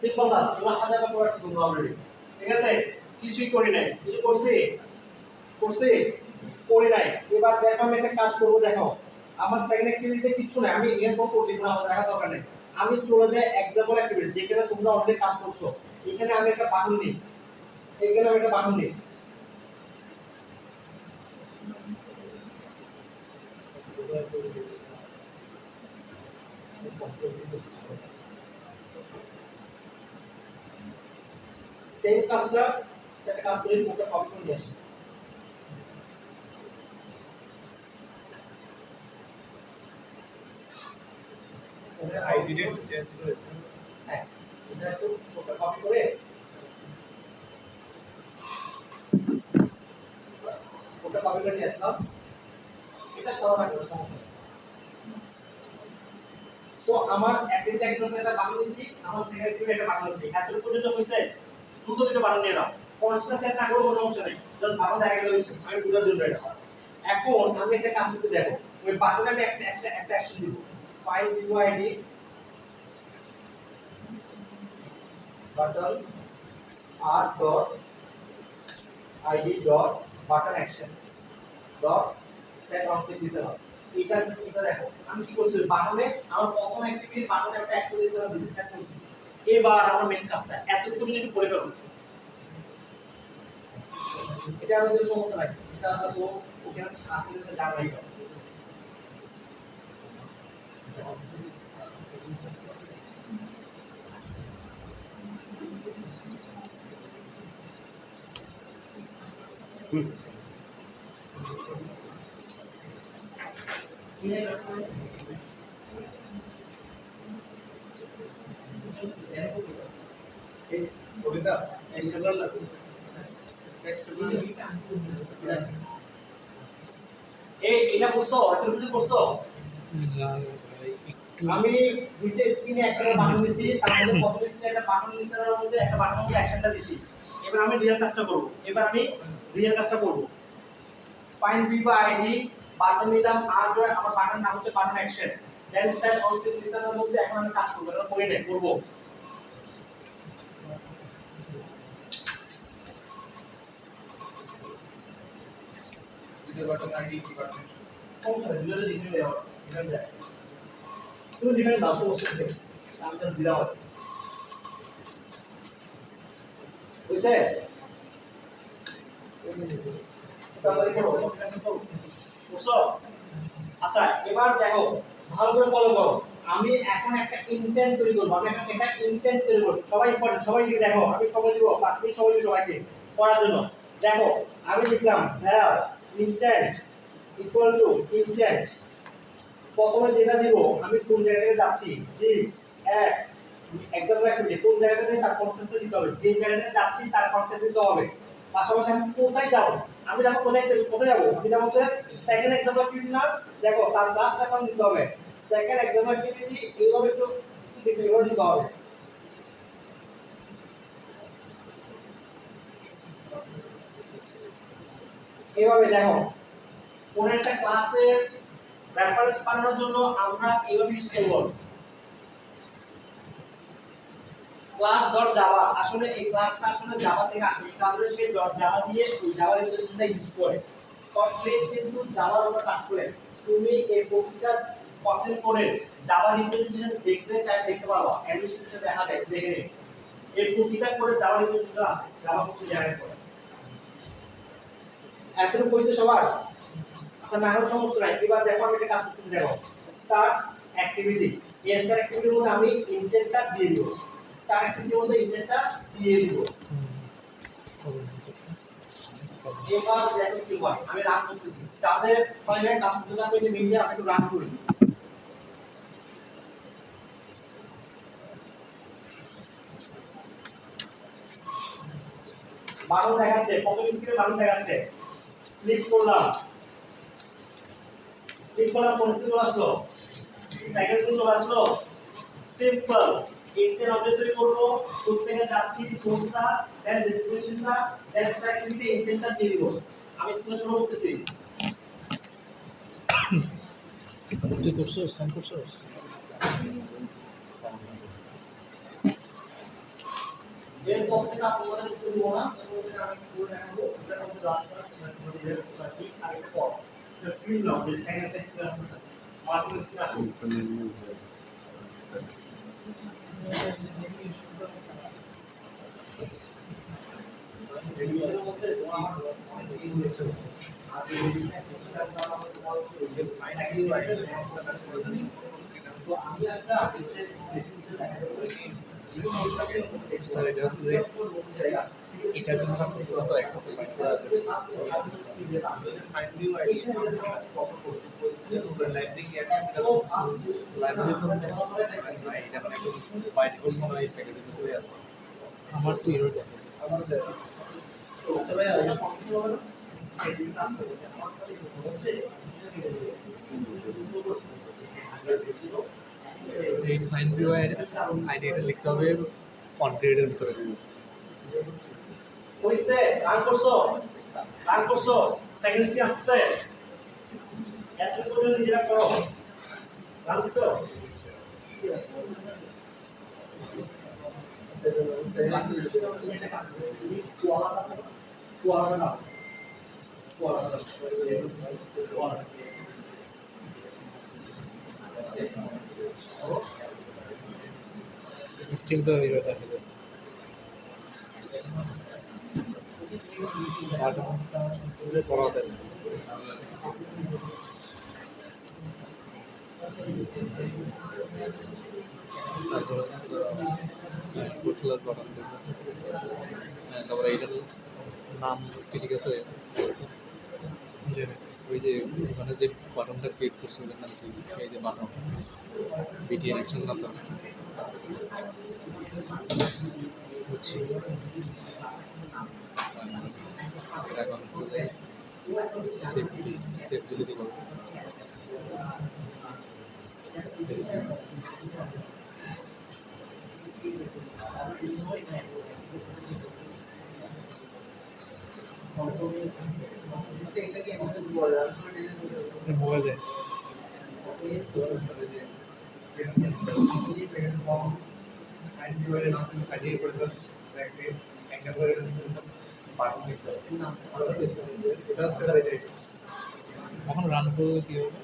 সিম্পল কাজ, এগুলো হাজার বার করেছি তোমরা অলরেডি, ঠিক আছে? কিছুই করি নাই, কিছু করছি করি নাই। এবার দেখো আমি একটা কাজ করবো, দেখো আমার সেকেন্ড অ্যাক্টিভিটিতে কিছু নাই, আমি এরপর করছি না, আমার দেখা দরকার নেই। আমি চলে যাই এক্সাম্পল অ্যাক্টিভিটি যেখানে তোমরা অলরেডি কাজ করছো, এখানে আমি একটা বাটন নিই, এখানে আমি একটা বাটন নিই। সেম কাজটা একটা কাজ করে ওটা কপি করে নিয়ে আসি। আইডি চেঞ্জ করে হ্যাঁ, এটা একটু ওটা কপি করে ওটা কপি করে নিয়ে আসলাম। এটা সাদা থাকবে, সমস্যা নেই। সো আমার অ্যাক্টিভিটি এক্সাম্পল একটা বানানো হইছি, আমার সেকেন্ড অ্যাক্টিভিটি একটা বানানো হইছে। এত পর্যন্ত হইছে, দ্রুত দুটো বানান নিয়ে নাও। কনস্ট্যান্ট সেট না করলে কোনো সমস্যা নেই, জাস্ট বানান দেখা গেল হইছে, আমি বুঝার জন্য এটা। এখন আমি একটা কাজ করতে দেখো, ওই বাটনে আমি একটা অ্যাকশন দিব। File UID button R dot ID dot button action dot set on দিছে। এটা দেখো আমি কি করছি, বাটনে আমার প্রথম অ্যাক্টিভিটি বাটনে একটা অ্যাকশন দিছি, সেট করছি। এবার আমার মেইন কাজটা এতটুকু নিয়ে একটু করে ফেলবো, এটা আমাদের সমস্যা নাই, এটা আছে ওখানে আসলে জানাই না। কবিতা নেক্সট করলাম নেক্সট করলাম এই এটা করছো, এটা বুঝে করছো। আমি দুইটা স্ক্রিনে একটা বাটন দিছি, তার মধ্যে প্রথম স্ক্রিনে একটা বাটন নিছার মধ্যে একটা বাটনের মধ্যে অ্যাকশনটা দিছি। এবার আমি রিয়েল কাজটা করব। ফাইন্ড ভিউ আইডি বাটন নিলাম, আর আমার বাটনের নাম হচ্ছে button action. Then set on নিছার মধ্যে এখন আমি কাজ করব, এটা করে নেই করব। ভিডিও বাটন আইডি কি বাটন সমস্যা নেই, দুটো ডিফারেন্ট দেওয়া ডিফারেন্ট যায়। তুমি ডিফারেন্ট দাও, সমস্যা নেই, আমি জাস্ট দিলাম। বুঝছে? আচ্ছা এবার দেখো ভালো করে ফলো করো, আমি এখন একটা ইনটেন্ট তৈরি করব, আমি একটা ইনটেন্ট তৈরি করব। সবাই ইম্পর্টেন্ট, সবাই দিকে দেখো, আমি সময় দিব 5 মিনিট সময় দিব সবাইকে পড়ার জন্য। দেখো আমি লিখলাম ভ্যাল ইনস্ট্যান্ট ইকুয়াল টু ইনস্ট্যান্ট, প্রথমে যেটা দিব আমি কোন জায়গা থেকে যাচ্ছি, দিস এট এক্সাম্পল অ্যাক্টিভিটি কোন জায়গা থেকে তার কন্টেক্সট দিতে হবে, যে জায়গা থেকে যাচ্ছি তার কন্টেক্সট দিতে হবে। পাশাপাশি আমি কোথায় যাব, আমি যাব কোথায় যাব, আমি যাব হচ্ছে সেকেন্ড এক্সাম্পল অ্যাক্টিভিটি না, দেখো তার ক্লাস রেফারেন্স দিতে হবে। সেকেন্ড এক্সাম্পল অ্যাক্টিভিটি এইভাবে একটু ডিফারেন্ট দিতে হবে। এইভাবে দেখো কোন একটা ক্লাসের রেফারেন্স বানানোর জন্য আমরা এইভাবে ইউজ করব ক্লাস ডট জাভা। আসলে এই ক্লাসটা আসলে জাভা থেকে আসে, এই কারণে সে ডট জাভা দিয়ে ওই জাভা রিলেশনটা ইউজ করে। কমপ্লিট কিন্তু জাভার উপর কাজ করে। তুমি এই প্রতিটা কমপ্লিট করে জাভা রিপ্রেজেন্টেশন দেখতে চাই দেখতে পারো, অ্যানিমেশন দেখা যায় দেখে নিন। এই প্রতিটা করে জাভা রিপ্রেজেন্টেশন আছে, জাভা কোড জেনারেট করে। এতটুকু কইছে সবার? আচ্ছা না কোনো সমস্যা নাই। এবার দেখো আমি একটা কাজ করতেছি, দেখো স্টার্ট অ্যাক্টিভিটি। এই স্টার্ট অ্যাক্টিভিটির মধ্যে আমি ইনটেন্টটা দিয়ে দিব। স্টার্ট অ্যাক্টিভিটির মধ্যে ইনটেন্টটা দিয়ে দিব। এবার দেখো কি হয়, আমি রান করতেছি। যাদের মানে কাজ করতে থাকবে যে মিনিটে আমি একটু রান করি। বাটন দেখাচ্ছে, প্রথম স্ক্রিনে বাটন দেখাচ্ছে। ক্লিক করলাম, কোন স্ক্রিন আসলো? সেকেন্ড স্ক্রিন চলে আসলো। সিম্পল ইন্টেন্ট অবজেক্ট তৈরি করব, প্রত্যেকটা যাচ্ছি সোর্সটা, দেন ডেসক্রিপশনটা, দেন অ্যাক্টিভিটি ইন্টেন্টটা দিয়ে দিব। আমি স্ক্রিনে শুরু করতেছি। তুই করছো সেন্ড করছো এরপর থেকে আপনাদের করতে দিব না, আপনাদের আমি করে দেখাবো। এটা আমাদের লাস্ট ক্লাস আমাদের ডিরেক্ট সার্কিট আর একটা পর এটা feel now this second test class আছে মার্কেট স্ক্রিন আসুন। এর মধ্যে আমার অনেক চেঞ্জ হয়েছে। আর এই রিলেশনটা আমাদের বলা হচ্ছে যে ফাইনালি তো আমি একটা বেসিসে দেখাতে পারি। স্যার এটা হচ্ছে যে এটার জন্য কাজ করতে হতো একসাথে ফাইন্ড করা আছে find new ID library library তো এটা মানে বাই ডিফল্ট মনে হয় প্যাকেজের ভিতরে আছে আমার তো এরর দেখো আচ্ছা ভাই এই ফাইন্ড ভিউ আইডি এটা লিখতে হবে অন গ্রেডের ভিতরে কইছে রান করছো সেকেন্ড স্ক্রিন আসছে এত করে নিজেরা করো রান দিছো স্টিল তো এরর দেখা যাচ্ছে পড়া যায় ক্লাস বাটন তারপরে এইটার নাম ঠিক আছে ওই যে মানে যে বাটনটা ক্রিয়েট করছে ওটার নাম কি এই যে বাটন বিটিএন অ্যাকশন নাম তো বুঝছি এখন সেফটি সেফ দিলে দিব এটা কি এমএস বল রান করে মোবাইল যায় এখন রান করবো কি হবে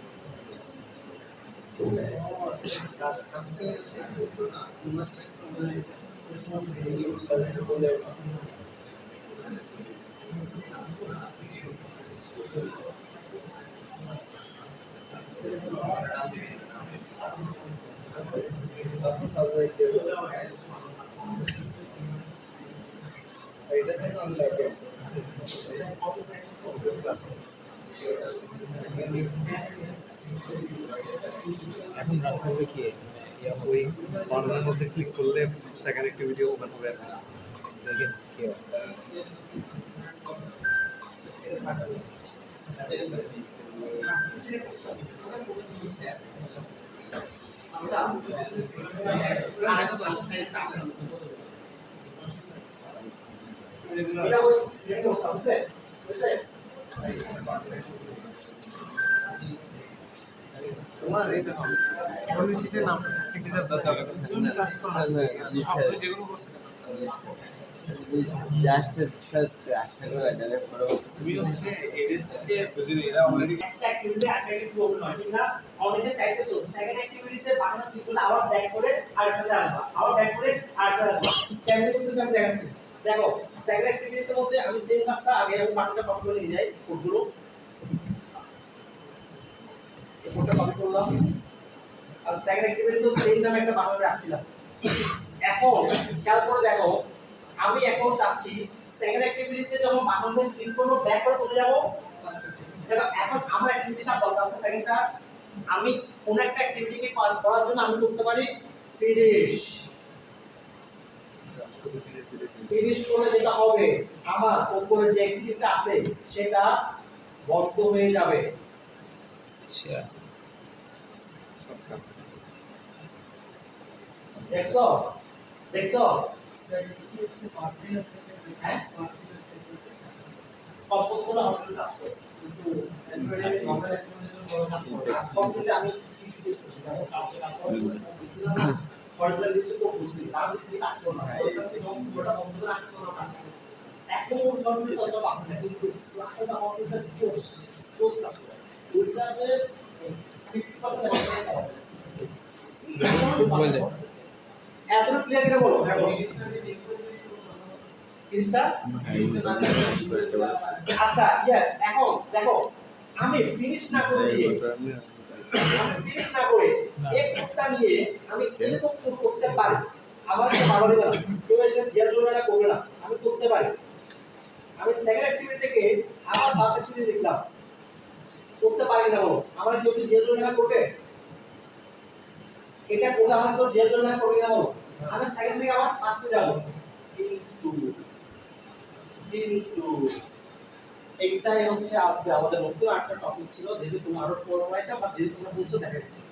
এখন রান করবে কি ওই বাটনের মধ্যে ক্লিক করলে সেকেন্ড অ্যাক্টিভিটি ওপেন হবে আর দেখেন কি হয় তোমার এটা হবে অন্য সিটের নাম সেক্রেটারি দরকার তুমি ক্লাস করো না সব যেগুলো করছো জাস্ট রাস্তা করে যাবে তুমি হচ্ছে এদের থেকে বুঝে নিয়ে এরা অলরেডি একটা অ্যাক্টিভিটি আরেকটা প্রবলেম হয় ঠিক না অনেকে চাইতেছো সেকেন্ড অ্যাক্টিভিটিতে বানানো তিনগুলো আবার ব্যাক করে আরেকটাতে আসবা আবার ব্যাক করে আরেকটাতে আসবা কেমনে করতেছ আমি দেখাচ্ছি দেখো সেকেন্ড অ্যাক্টিভিটির মধ্যে আমি সেম কাজটা আগে আমি বাটনটা কপি করে নিয়ে যাই কোডগুলো এই কোডটা কপি করলাম আর সেকেন্ড অ্যাক্টিভিটি তো সেম নামে একটা বাটন রাখছিলাম এখন খেয়াল করে দেখো আমি এখন চাচ্ছি সেকেন্ড অ্যাক্টিভিটিতে যখন বাটনটা ক্লিক করব ব্যাক করে কোথায় যাব দেখো এখন আমার অ্যাক্টিভিটিটা দরকার আছে সেকেন্ডটা আমি কোন একটা অ্যাক্টিভিটিকে পাস করার জন্য আমি করতে পারি ফিনিশ ফিনিশ করে যেটা হবে আমার উপরে যে এক্সিকিউটটা আছে সেটা বন্ধ হয়ে যাবে দেখছো দেখছো হ্যাঁ কম্পোজ করে আমাদের কাজ করে কিন্তু এন্ড্রয়েডে নরমাল কম্পিউটারে আমি সিসি টেস্ট করছি দেখো কাউকে কাজ করছিলাম না ফর্মুলা লিস্ট কোড করছি তার দিকে কাজ করলাম ওটা থেকে পুরোটা কম্পিউটার কাজ করলাম এখন ওই ফর্মুলা তত বাকি না কিন্তু ক্লাসটা কম্পিউটার জোস জোস কাজ করে ওইটা যে 50% বলে এতটুকু ক্লিয়ার করে বলো দেখো জিনিসটা আচ্ছা यस এখন দেখো আমি ফিনিশ না করে দিয়ে আমি ফিনিশ না করে এক কোডটা নিয়ে আমি এরকম কোড করতে পারি আমার কাছে ভালো লাগে না কেউ এসে জিয়ার জন্য না করবে না আমি করতে পারি আমি সেকেন্ড অ্যাক্টিভিটি থেকে আবার ফার্স্ট অ্যাক্টিভিটি লিখলাম করতে পারি না বলো আমার কেউ কি জিয়ার জন্য না করবে এটা কোড আমার তো জিয়ার জন্য না করবে না বলো আমি সেকেন্ড থেকে আবার ফার্স্টে যাব কিন্তু এইটাই হচ্ছে আজকে আমাদের নতুন একটা টপিক ছিল যেহেতু তুমি আরো পড়াইতে বা যেহেতু তোমরা বুঝছো দেখা যাচ্ছে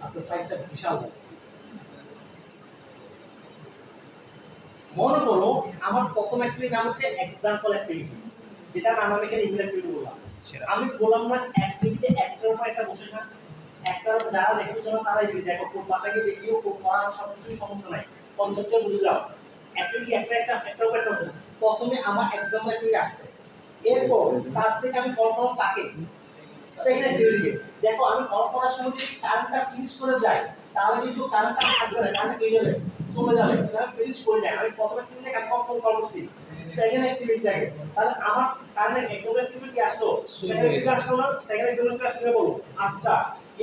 আজকে সাইটটা বিশাল মনে করো আমার প্রথম অ্যাক্টিভিটি নাম হচ্ছে এক্সাম্পল অ্যাক্টিভিটি যেটা নাম আমি এখানে ইমেল অ্যাক্টিভিটি বললাম আমি বললাম না অ্যাক্টিভিটি একটার উপর একটা বসে না একটার উপর যারা দেখতেছো না তারাই দেখো কোড ভাষাকে দেখিও কোড করা সবকিছু সমস্যা নাই কনসেপ্টটা বুঝে যাও অ্যাক্টিভিটি একটার উপর একটা প্রথমে আমার এক্সাম্পল অ্যাক্টিভিটি আসছে এরপর তার থেকে আমি কল করব কাকে সেকেন্ড অ্যাক্টিভিটি দেখো আমি কল করার সময় যদি কারেন্টটা ফিনিশ করে যাই তাহলে কিন্তু কারেন্টটা থাকবে না কারেন্টটা কি যাবে চলে যাবে এটা ফিনিশ করে যায় আমি প্রথম অ্যাক্টিভিটিতে কাজ কল করছি সেকেন্ড অ্যাক্টিভিটিটাকে তাহলে আমার কারেন্ট এক্সাম্পল অ্যাক্টিভিটি আসলো সেকেন্ড অ্যাক্টিভিটি আসলো না সেকেন্ড এক্সাম্পল অ্যাক্টিভিটি আসলে বলো আচ্ছা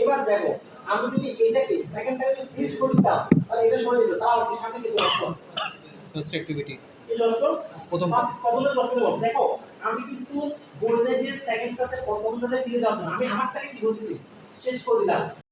এবার দেখো আমি যদি এটাকে সেকেন্ড টাইমে ফিনিশ করে দিতাম তাহলে এটা সরে যেত তাও কি সামনে কি আসতো ফার্স্ট অ্যাক্টিভিটি কি আসতো প্রথম প্রথমে আসলে বল দেখো আমি কিন্তু বললে যে সেকেন্ডটাতে প্রথমটাতে ফিরে যাওয়ার জন্য আমি আমারটাকে কি বলছি শেষ করে দিলাম